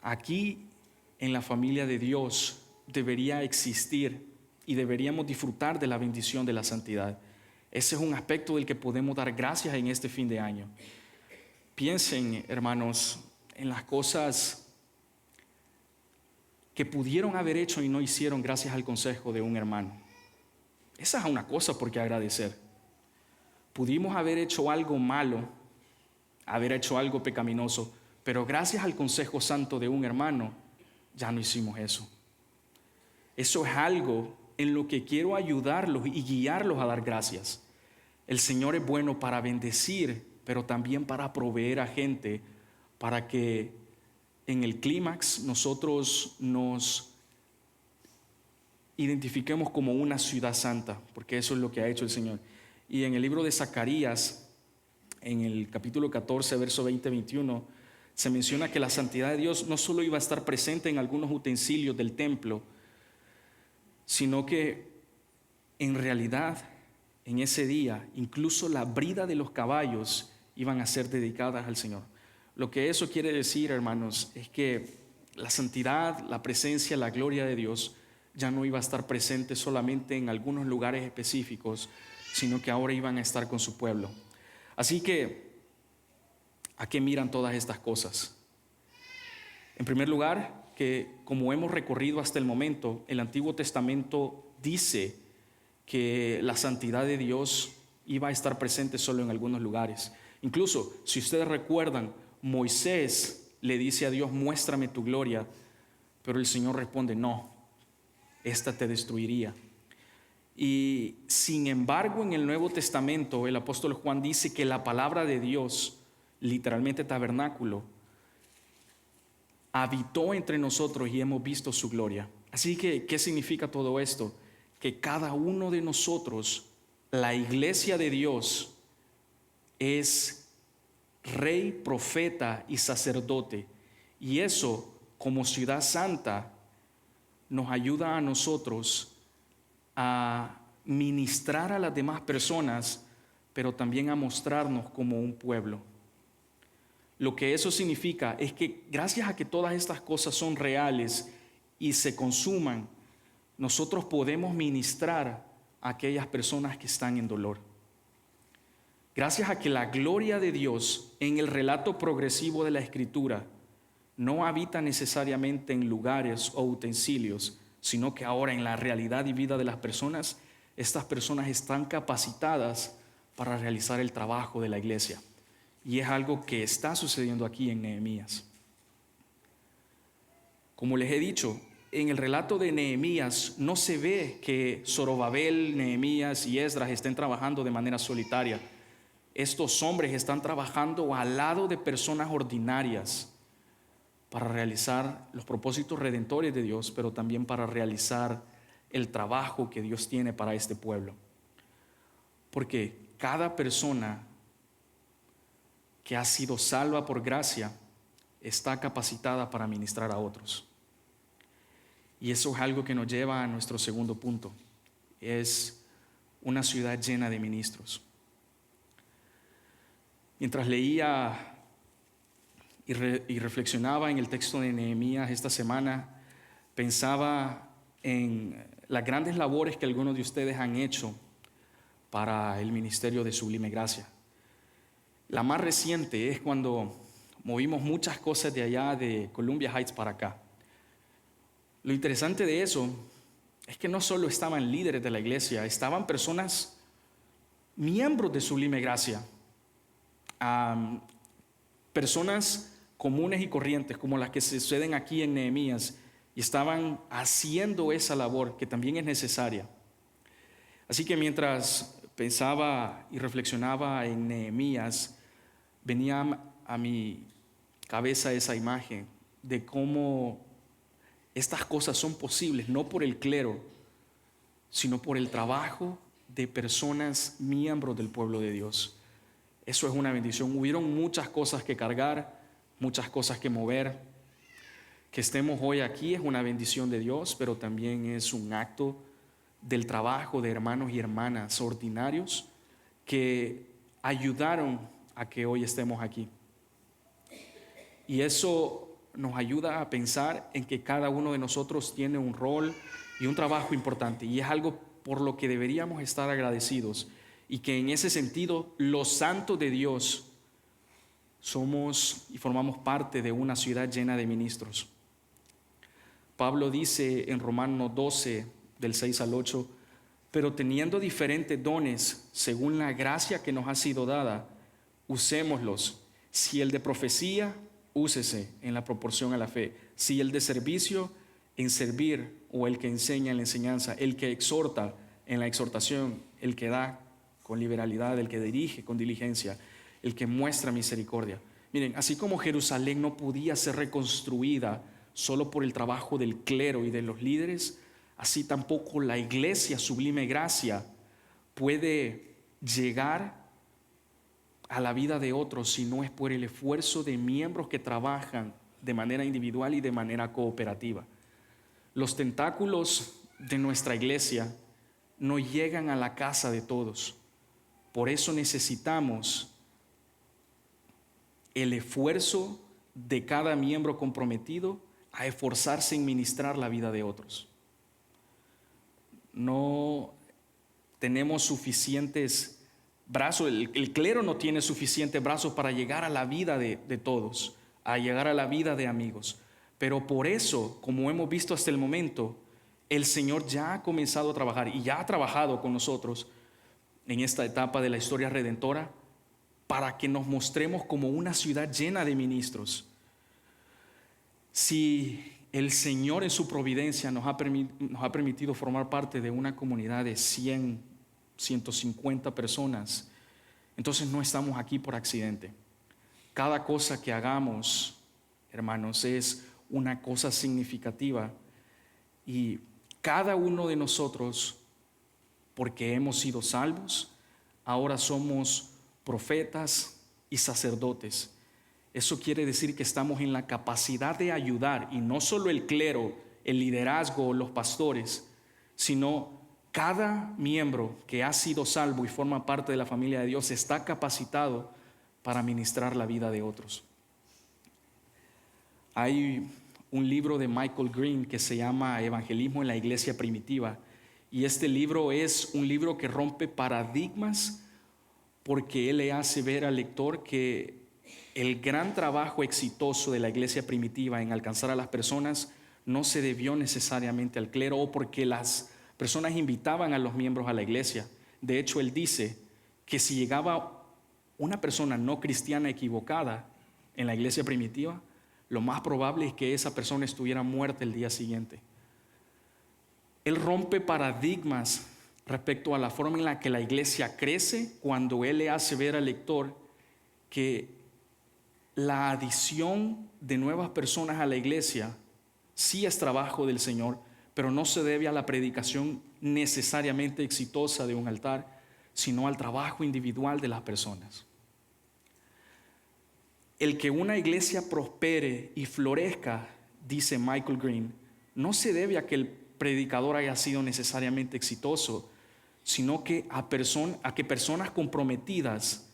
Aquí en la familia de Dios debería existir y deberíamos disfrutar de la bendición de la santidad. Ese es un aspecto del que podemos dar gracias en este fin de año. Piensen, hermanos, en las cosas que pudieron haber hecho y no hicieron gracias al consejo de un hermano. Esa es una cosa por qué agradecer. Pudimos haber hecho algo malo, haber hecho algo pecaminoso, pero gracias al consejo santo de un hermano, ya no hicimos eso. Eso es algo en lo que quiero ayudarlos y guiarlos a dar gracias. El Señor es bueno para bendecir, pero también para proveer a gente para que en el clímax nosotros nos identifiquemos como una ciudad santa, porque eso es lo que ha hecho el Señor. Y en el libro de Zacarías, en el capítulo 14, verso 20-21, se menciona que la santidad de Dios no solo iba a estar presente en algunos utensilios del templo, sino que en realidad en ese día incluso la brida de los caballos iban a ser dedicadas al Señor. Lo que eso quiere decir, hermanos, es que la santidad, la presencia, la gloria de Dios ya no iba a estar presente solamente en algunos lugares específicos, sino que ahora iban a estar con su pueblo. Así que, ¿a qué miran todas estas cosas? En primer lugar, que como hemos recorrido hasta el momento, el Antiguo Testamento dice que la santidad de Dios iba a estar presente solo en algunos lugares. Incluso, si ustedes recuerdan, Moisés le dice a Dios, muéstrame tu gloria, pero el Señor responde, no, esta te destruiría. Y sin embargo, en el Nuevo Testamento, el apóstol Juan dice que la palabra de Dios, literalmente tabernáculo, habitó entre nosotros y hemos visto su gloria. Así que, ¿qué significa todo esto? Que cada uno de nosotros, la iglesia de Dios, es rey, profeta y sacerdote. Y eso, como ciudad santa, nos ayuda a nosotros a ministrar a las demás personas, pero también a mostrarnos como un pueblo. Lo que eso significa es que gracias a que todas estas cosas son reales y se consuman, nosotros podemos ministrar a aquellas personas que están en dolor. Gracias a que la gloria de Dios en el relato progresivo de la Escritura no habita necesariamente en lugares o utensilios, sino que ahora en la realidad y vida de las personas, estas personas están capacitadas para realizar el trabajo de la iglesia. Y es algo que está sucediendo aquí en Nehemías. Como les he dicho, en el relato de Nehemías no se ve que Zorobabel, Nehemías y Esdras estén trabajando de manera solitaria. Estos hombres están trabajando al lado de personas ordinarias para realizar los propósitos redentores de Dios, pero también para realizar el trabajo que Dios tiene para este pueblo. Porque cada persona que ha sido salva por gracia está capacitada para ministrar a otros. Y eso es algo que nos lleva a nuestro segundo punto. Es una ciudad llena de ministros. Mientras leía y reflexionaba en el texto de Nehemías esta semana, pensaba en las grandes labores que algunos de ustedes han hecho para el ministerio de Sublime Gracia. La más reciente es cuando movimos muchas cosas de allá de Columbia Heights para acá. Lo interesante de eso es que no solo estaban líderes de la iglesia, estaban personas, miembros de Sublime Gracia, personas comunes y corrientes como las que se suceden aquí en Nehemías, y estaban haciendo esa labor que también es necesaria. Así que mientras pensaba y reflexionaba en Nehemías, venía a mi cabeza esa imagen de cómo estas cosas son posibles, no por el clero, sino por el trabajo de personas miembros del pueblo de Dios. Eso es una bendición. Hubieron muchas cosas que cargar, muchas cosas que mover. Que estemos hoy aquí es una bendición de Dios, pero también es un acto del trabajo de hermanos y hermanas ordinarios que ayudaron a que hoy estemos aquí. Y eso nos ayuda a pensar en que cada uno de nosotros tiene un rol y un trabajo importante, y es algo por lo que deberíamos estar agradecidos, y que en ese sentido los santos de Dios somos y formamos parte de una ciudad llena de ministros. Pablo dice en Romanos 12, del 6 al 8, pero teniendo diferentes dones según la gracia que nos ha sido dada, usémoslos. Si el de profecía, úsese en la proporción a la fe. Si el de servicio, en servir, o el que enseña en la enseñanza, el que exhorta en la exhortación, el que da con liberalidad, el que dirige con diligencia, el que muestra misericordia. Miren, así como Jerusalén no podía ser reconstruida solo por el trabajo del clero y de los líderes, así tampoco la iglesia Sublime Gracia puede llegar a la vida de otros si no es por el esfuerzo de miembros que trabajan de manera individual y de manera cooperativa. Los tentáculos de nuestra iglesia no llegan a la casa de todos. Por eso necesitamos el esfuerzo de cada miembro comprometido a esforzarse en ministrar la vida de otros. No tenemos suficientes brazos, el clero no tiene suficientes brazos para llegar a la vida de todos, a llegar a la vida de amigos. Pero por eso, como hemos visto hasta el momento, el Señor ya ha comenzado a trabajar y ya ha trabajado con nosotros en esta etapa de la historia redentora para que nos mostremos como una ciudad llena de ministros. Si el Señor en su providencia nos ha permitido formar parte de una comunidad de 100, 150 personas, entonces no estamos aquí por accidente. Cada cosa que hagamos, hermanos, es una cosa significativa, y cada uno de nosotros, porque hemos sido salvos, ahora somos profetas y sacerdotes. Eso quiere decir que estamos en la capacidad de ayudar, y no solo el clero, el liderazgo, los pastores, sino cada miembro que ha sido salvo y forma parte de la familia de Dios está capacitado para ministrar la vida de otros. Hay un libro de Michael Green que se llama Evangelismo en la Iglesia Primitiva, y este libro es un libro que rompe paradigmas porque él le hace ver al lector que el gran trabajo exitoso de la iglesia primitiva en alcanzar a las personas no se debió necesariamente al clero o porque las personas invitaban a los miembros a la iglesia. De hecho, él dice que si llegaba una persona no cristiana equivocada en la iglesia primitiva, lo más probable es que esa persona estuviera muerta el día siguiente, Él rompe paradigmas respecto a la forma en la que la iglesia crece cuando Él le hace ver al lector que la adición de nuevas personas a la iglesia sí es trabajo del Señor, pero no se debe a la predicación necesariamente exitosa de un altar, sino al trabajo individual de las personas. El que una iglesia prospere y florezca, dice Michael Green, no se debe a que el predicador haya sido necesariamente exitoso, sino que a que personas comprometidas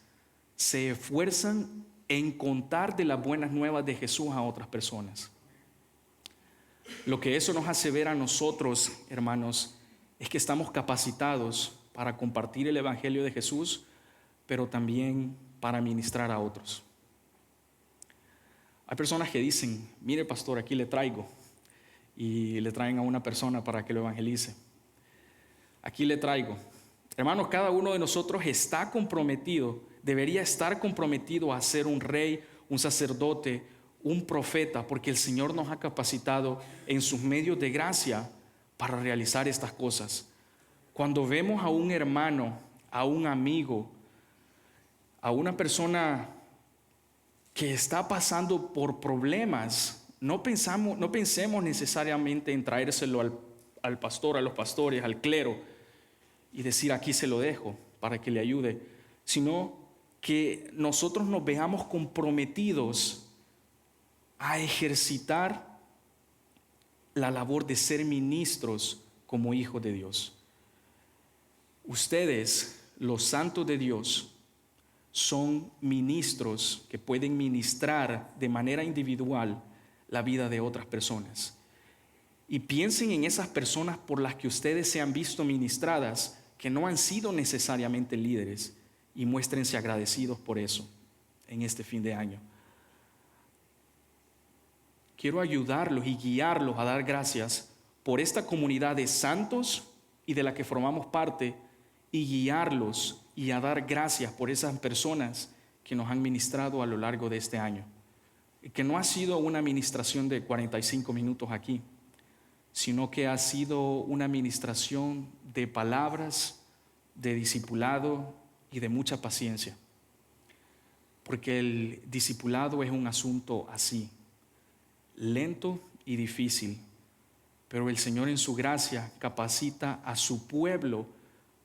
se esfuerzan en contar de las buenas nuevas de Jesús a otras personas. Lo que eso nos hace ver a nosotros, hermanos, es que estamos capacitados para compartir el Evangelio de Jesús, pero también para ministrar a otros. Hay personas que dicen, mire pastor, aquí le traigo, y le traen a una persona para que lo evangelice. Aquí le traigo. Hermanos, cada uno de nosotros está comprometido, debería estar comprometido a ser un rey, un sacerdote, un profeta, porque el Señor nos ha capacitado en sus medios de gracia para realizar estas cosas. Cuando vemos a un hermano, a un amigo, a una persona que está pasando por problemas, no pensemos necesariamente en traérselo al pastor, a los pastores, al clero y decir aquí se lo dejo para que le ayude, sino que nosotros nos veamos comprometidos a ejercitar la labor de ser ministros como hijos de Dios. Ustedes, los santos de Dios, son ministros que pueden ministrar de manera individual la vida de otras personas. Y piensen en esas personas por las que ustedes se han visto ministradas, que no han sido necesariamente líderes, y muéstrense agradecidos por eso en este fin de año. Quiero ayudarlos y guiarlos a dar gracias por esta comunidad de santos y de la que formamos parte, y guiarlos y a dar gracias por esas personas que nos han ministrado a lo largo de este año. Y que no ha sido una ministración de 45 minutos aquí, sino que ha sido una ministración de palabras, de discipulado y de mucha paciencia. Porque el discipulado es un asunto así, lento y difícil, pero el Señor en su gracia capacita a su pueblo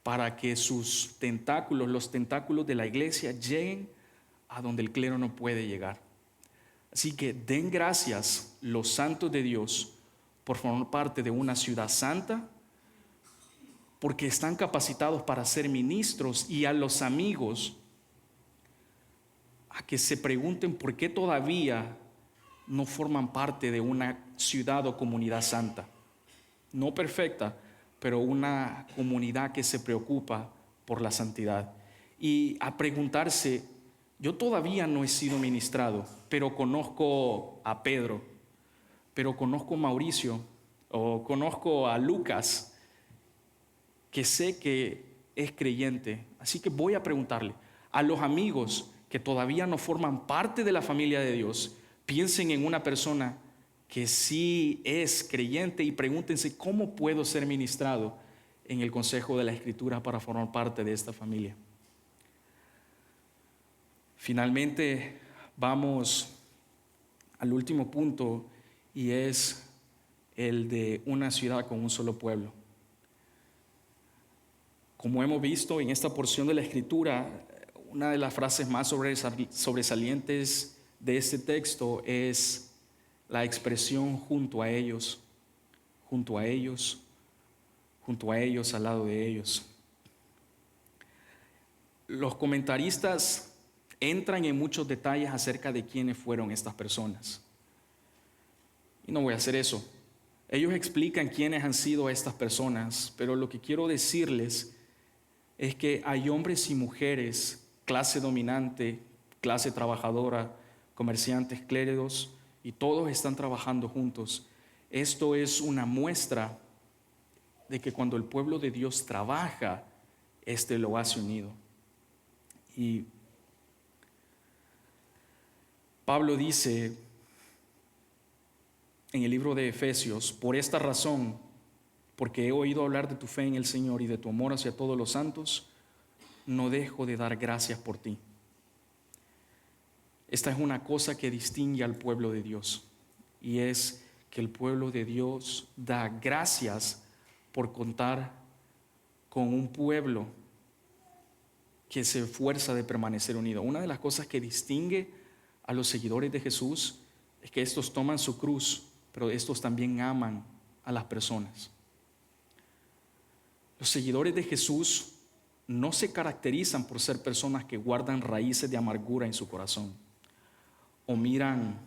para que sus tentáculos, los tentáculos de la iglesia, lleguen a donde el clero no puede llegar. Así que den gracias los santos de Dios por formar parte de una ciudad santa, porque están capacitados para ser ministros, y a los amigos a que se pregunten por qué todavía no forman parte de una ciudad o comunidad santa. No perfecta, pero una comunidad que se preocupa por la santidad. Y a preguntarse, yo todavía no he sido ministrado, pero conozco a Pedro, pero conozco a Mauricio, o conozco a Lucas, que sé que es creyente. Así que voy a preguntarle a los amigos que todavía no forman parte de la familia de Dios. Piensen en una persona que sí es creyente y pregúntense cómo puedo ser ministrado en el consejo de la Escritura para formar parte de esta familia. Finalmente vamos al último punto, y es el de una ciudad con un solo pueblo. Como hemos visto en esta porción de la Escritura, una de las frases más sobresalientes de este texto es la expresión junto a ellos, junto a ellos, junto a ellos, al lado de ellos. Los comentaristas entran en muchos detalles acerca de quiénes fueron estas personas. Y no voy a hacer eso. Ellos explican quiénes han sido estas personas, pero lo que quiero decirles es que hay hombres y mujeres, clase dominante, clase trabajadora, comerciantes, clérigos, y todos están trabajando juntos. Esto es una muestra de que cuando el pueblo de Dios trabaja, lo hace unido. Y Pablo dice en el libro de Efesios, por esta razón, porque he oído hablar de tu fe en el Señor y de tu amor hacia todos los santos, no dejo de dar gracias por ti. Esta es una cosa que distingue al pueblo de Dios, y es que el pueblo de Dios da gracias por contar con un pueblo que se esfuerza de permanecer unido. Una de las cosas que distingue a los seguidores de Jesús es que estos toman su cruz, pero estos también aman a las personas. Los seguidores de Jesús no se caracterizan por ser personas que guardan raíces de amargura en su corazón, o miran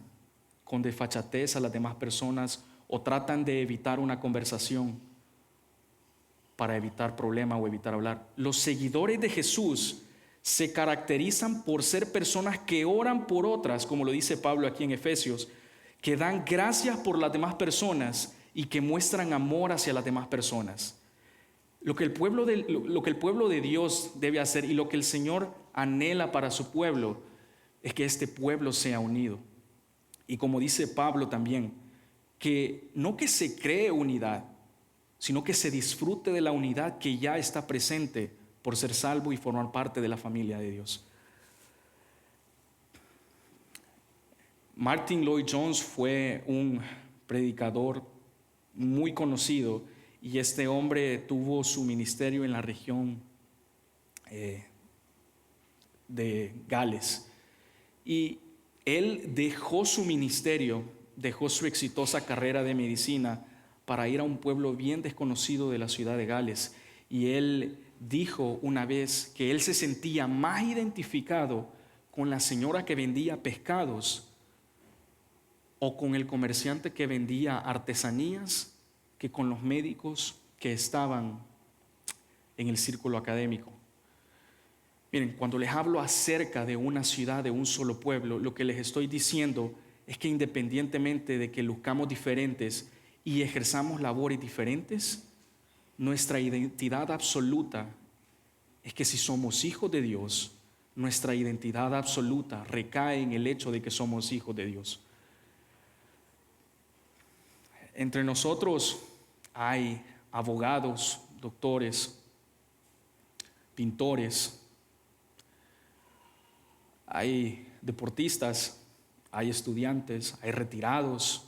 con desfachatez a las demás personas, o tratan de evitar una conversación para evitar problemas o evitar hablar. Los seguidores de Jesús se caracterizan por ser personas que oran por otras, como lo dice Pablo aquí en Efesios, que dan gracias por las demás personas y que muestran amor hacia las demás personas. Lo que el pueblo de Dios debe hacer y lo que el Señor anhela para su pueblo es que este pueblo sea unido. Y como dice Pablo también, que no que se cree unidad, sino que se disfrute de la unidad que ya está presente por ser salvo y formar parte de la familia de Dios. Martin Lloyd-Jones fue un predicador muy conocido, y este hombre tuvo su ministerio en la región de Gales. Y él dejó su ministerio, dejó su exitosa carrera de medicina para ir a un pueblo bien desconocido de la ciudad de Gales. Y él dijo una vez que él se sentía más identificado con la señora que vendía pescados o con el comerciante que vendía artesanías que con los médicos que estaban en el círculo académico. Miren, cuando les hablo acerca de una ciudad, de un solo pueblo, lo que les estoy diciendo es que independientemente de que luzcamos diferentes y ejerzamos labores diferentes, nuestra identidad absoluta es que si somos hijos de Dios, nuestra identidad absoluta recae en el hecho de que somos hijos de Dios. Entre nosotros hay abogados, doctores, pintores, hay deportistas, hay estudiantes, hay retirados,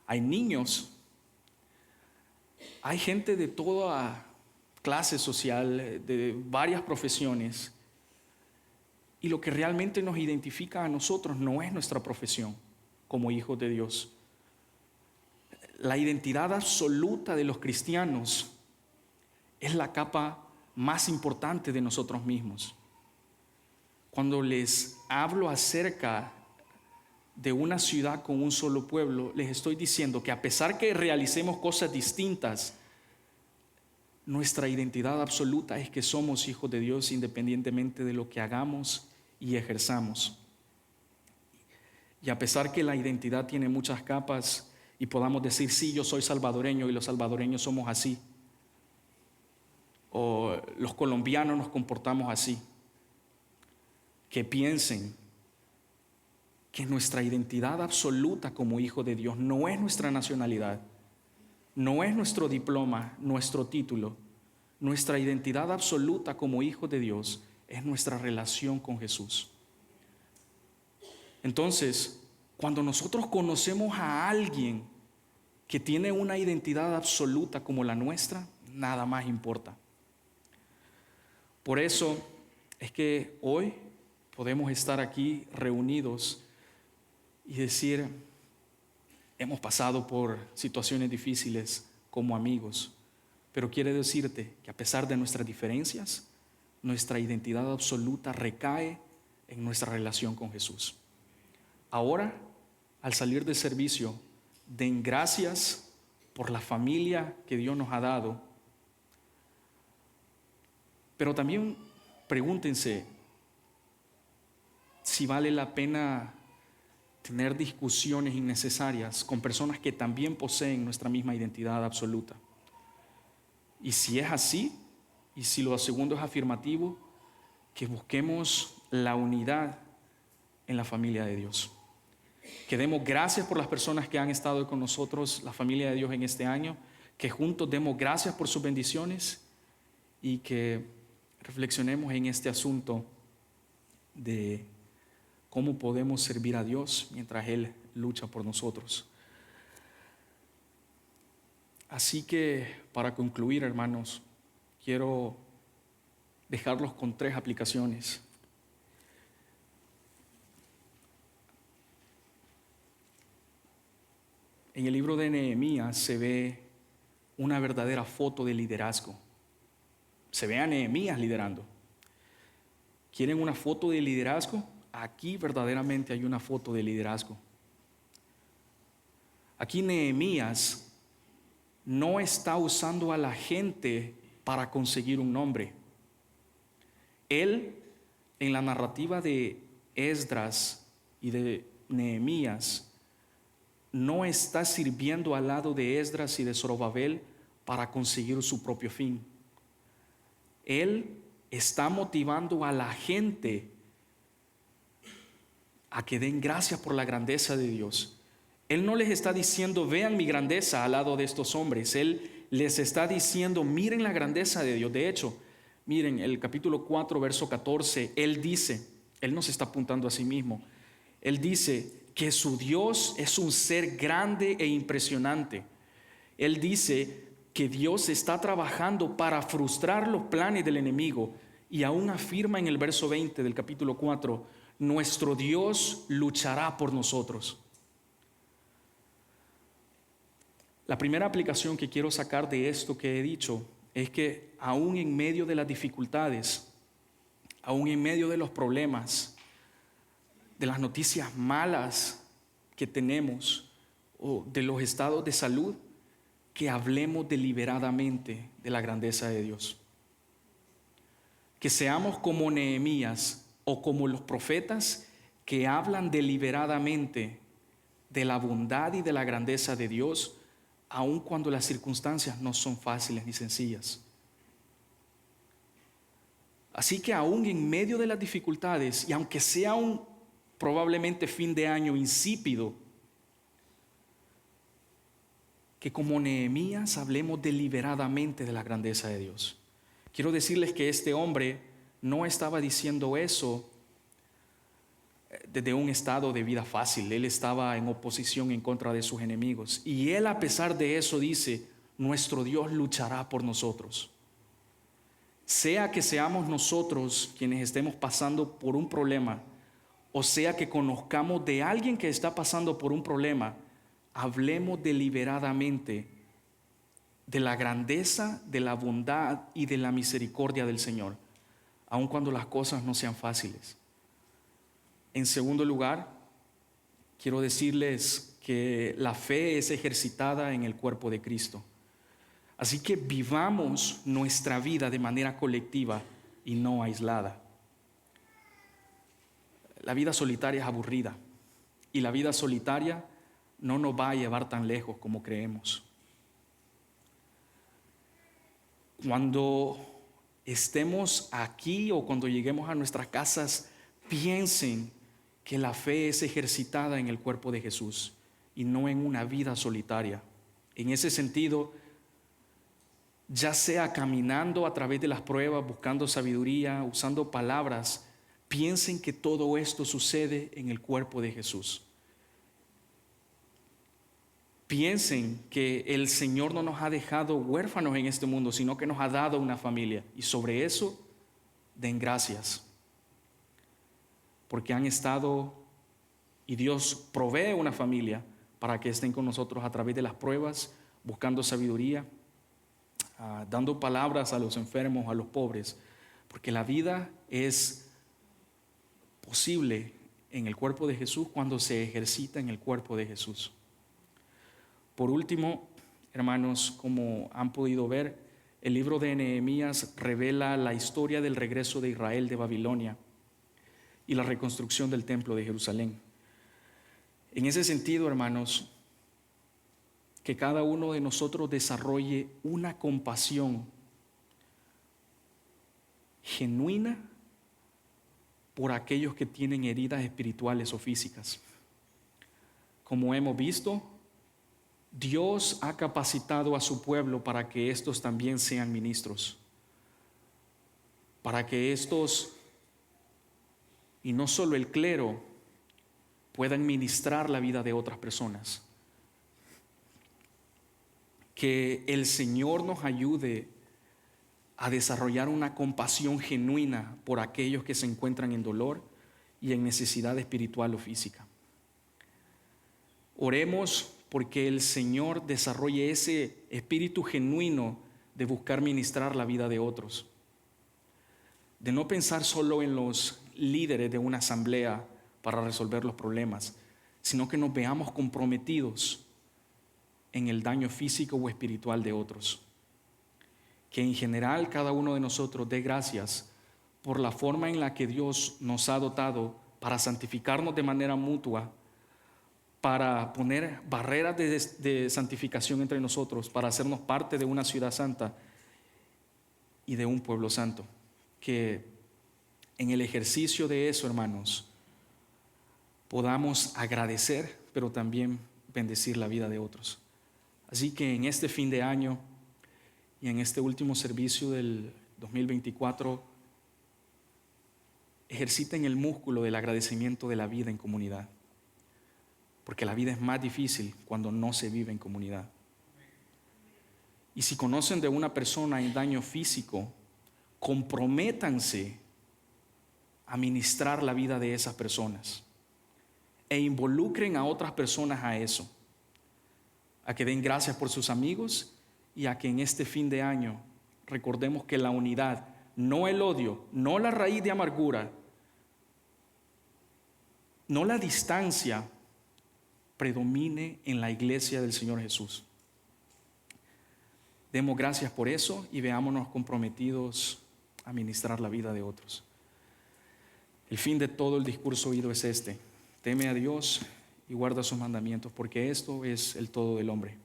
hay niños, hay gente de toda clase social, de varias profesiones. Y lo que realmente nos identifica a nosotros no es nuestra profesión como hijos de Dios. La identidad absoluta de los cristianos es la capa más importante de nosotros mismos. Cuando les hablo acerca de una ciudad con un solo pueblo, les estoy diciendo que a pesar que realicemos cosas distintas, nuestra identidad absoluta es que somos hijos de Dios independientemente de lo que hagamos y ejerzamos. Y a pesar que la identidad tiene muchas capas y podamos decir, sí, yo soy salvadoreño y los salvadoreños somos así, o los colombianos nos comportamos así, que piensen que nuestra identidad absoluta como hijo de Dios no es nuestra nacionalidad, no es nuestro diploma, nuestro título. Nuestra identidad absoluta como hijo de Dios es nuestra relación con Jesús. Entonces, cuando nosotros conocemos a alguien que tiene una identidad absoluta como la nuestra, nada más importa. Por eso es que hoy podemos estar aquí reunidos y decir, hemos pasado por situaciones difíciles como amigos, pero quiere decirte que a pesar de nuestras diferencias, nuestra identidad absoluta recae en nuestra relación con Jesús. Ahora, al salir del servicio, den gracias por la familia que Dios nos ha dado, pero también pregúntense si vale la pena tener discusiones innecesarias con personas que también poseen nuestra misma identidad absoluta. Y si es así, y si lo segundo es afirmativo, que busquemos la unidad en la familia de Dios. Que demos gracias por las personas que han estado con nosotros, la familia de Dios en este año, que juntos demos gracias por sus bendiciones y que reflexionemos en este asunto de cómo podemos servir a Dios mientras Él lucha por nosotros. Así que, para concluir, hermanos, quiero dejarlos con 3 aplicaciones. En el libro de Nehemías se ve una verdadera foto de liderazgo. Se ve a Nehemías liderando. ¿Quieren una foto de liderazgo? Aquí verdaderamente hay una foto de liderazgo. Aquí Nehemías no está usando a la gente para conseguir un nombre. Él, en la narrativa de Esdras y de Nehemías, no está sirviendo al lado de Esdras y de Zorobabel para conseguir su propio fin. Él está motivando a la gente a que den gracias por la grandeza de Dios. Él no les está diciendo, vean mi grandeza al lado de estos hombres. Él les está diciendo, miren la grandeza de Dios. De hecho, miren el capítulo 4, verso 14, Él dice, Él nos está apuntando a sí mismo. Él dice que su Dios es un ser grande e impresionante. Él dice que Dios está trabajando para frustrar los planes del enemigo y aún afirma en el verso 20 del capítulo 4, nuestro Dios luchará por nosotros. La primera aplicación que quiero sacar de esto que he dicho es que aún en medio de las dificultades, aún en medio de los problemas, de las noticias malas que tenemos o de los estados de salud, que hablemos deliberadamente de la grandeza de Dios. Que seamos como Nehemías o como los profetas que hablan deliberadamente de la bondad y de la grandeza de Dios, aun cuando las circunstancias no son fáciles ni sencillas. Así que aún en medio de las dificultades, y aunque sea un probablemente fin de año insípido, que como Nehemías hablemos deliberadamente de la grandeza de Dios. Quiero decirles que este hombre no estaba diciendo eso desde un estado de vida fácil. Él estaba en oposición en contra de sus enemigos. Y él, a pesar de eso, dice, nuestro Dios luchará por nosotros. Sea que seamos nosotros quienes estemos pasando por un problema, o sea que conozcamos de alguien que está pasando por un problema, hablemos deliberadamente de la grandeza, de la bondad y de la misericordia del Señor, aun cuando las cosas no sean fáciles. En segundo lugar, quiero decirles que la fe es ejercitada en el cuerpo de Cristo. Así que vivamos nuestra vida de manera colectiva y no aislada. La vida solitaria es aburrida y la vida solitaria no nos va a llevar tan lejos como creemos. Cuando estemos aquí o cuando lleguemos a nuestras casas, piensen que la fe es ejercitada en el cuerpo de Jesús y no en una vida solitaria. En ese sentido, ya sea caminando a través de las pruebas, buscando sabiduría, usando palabras, piensen que todo esto sucede en el cuerpo de Jesús. Piensen que el Señor no nos ha dejado huérfanos en este mundo, sino que nos ha dado una familia. Y sobre eso, den gracias. Porque han estado, y Dios provee una familia para que estén con nosotros a través de las pruebas, buscando sabiduría, dando palabras a los enfermos, a los pobres. Porque la vida es posible en el cuerpo de Jesús cuando se ejercita en el cuerpo de Jesús. Por último, hermanos, como han podido ver, el libro de Nehemías revela la historia del regreso de Israel de Babilonia y la reconstrucción del templo de Jerusalén. En ese sentido, hermanos, que cada uno de nosotros desarrolle una compasión genuina por aquellos que tienen heridas espirituales o físicas. Como hemos visto, Dios ha capacitado a su pueblo para que estos también sean ministros, para que estos, y no solo el clero, puedan ministrar la vida de otras personas. Que el Señor nos ayude a desarrollar una compasión genuina por aquellos que se encuentran en dolor y en necesidad espiritual o física. Oremos porque el Señor desarrolle ese espíritu genuino de buscar ministrar la vida de otros, de no pensar solo en los líderes de una asamblea para resolver los problemas, sino que nos veamos comprometidos en el daño físico o espiritual de otros. Que en general cada uno de nosotros dé gracias por la forma en la que Dios nos ha dotado para santificarnos de manera mutua, para poner barreras de santificación entre nosotros, para hacernos parte de una ciudad santa y de un pueblo santo. Que en el ejercicio de eso, hermanos, podamos agradecer, pero también bendecir la vida de otros. Así que en este fin de año y en este último servicio del 2024, ejerciten el músculo del agradecimiento de la vida en comunidad, porque la vida es más difícil cuando no se vive en comunidad. Y si conocen de una persona en daño físico, comprométanse a ministrar la vida de esas personas e involucren a otras personas a eso, a que den gracias por sus amigos y a que en este fin de año recordemos que la unidad, no el odio, no la raíz de amargura, no la distancia, predomine en la iglesia del Señor Jesús. Demos gracias por eso y veámonos comprometidos a ministrar la vida de otros. El fin de todo el discurso oído es este: teme a Dios y guarda sus mandamientos, porque esto es el todo del hombre.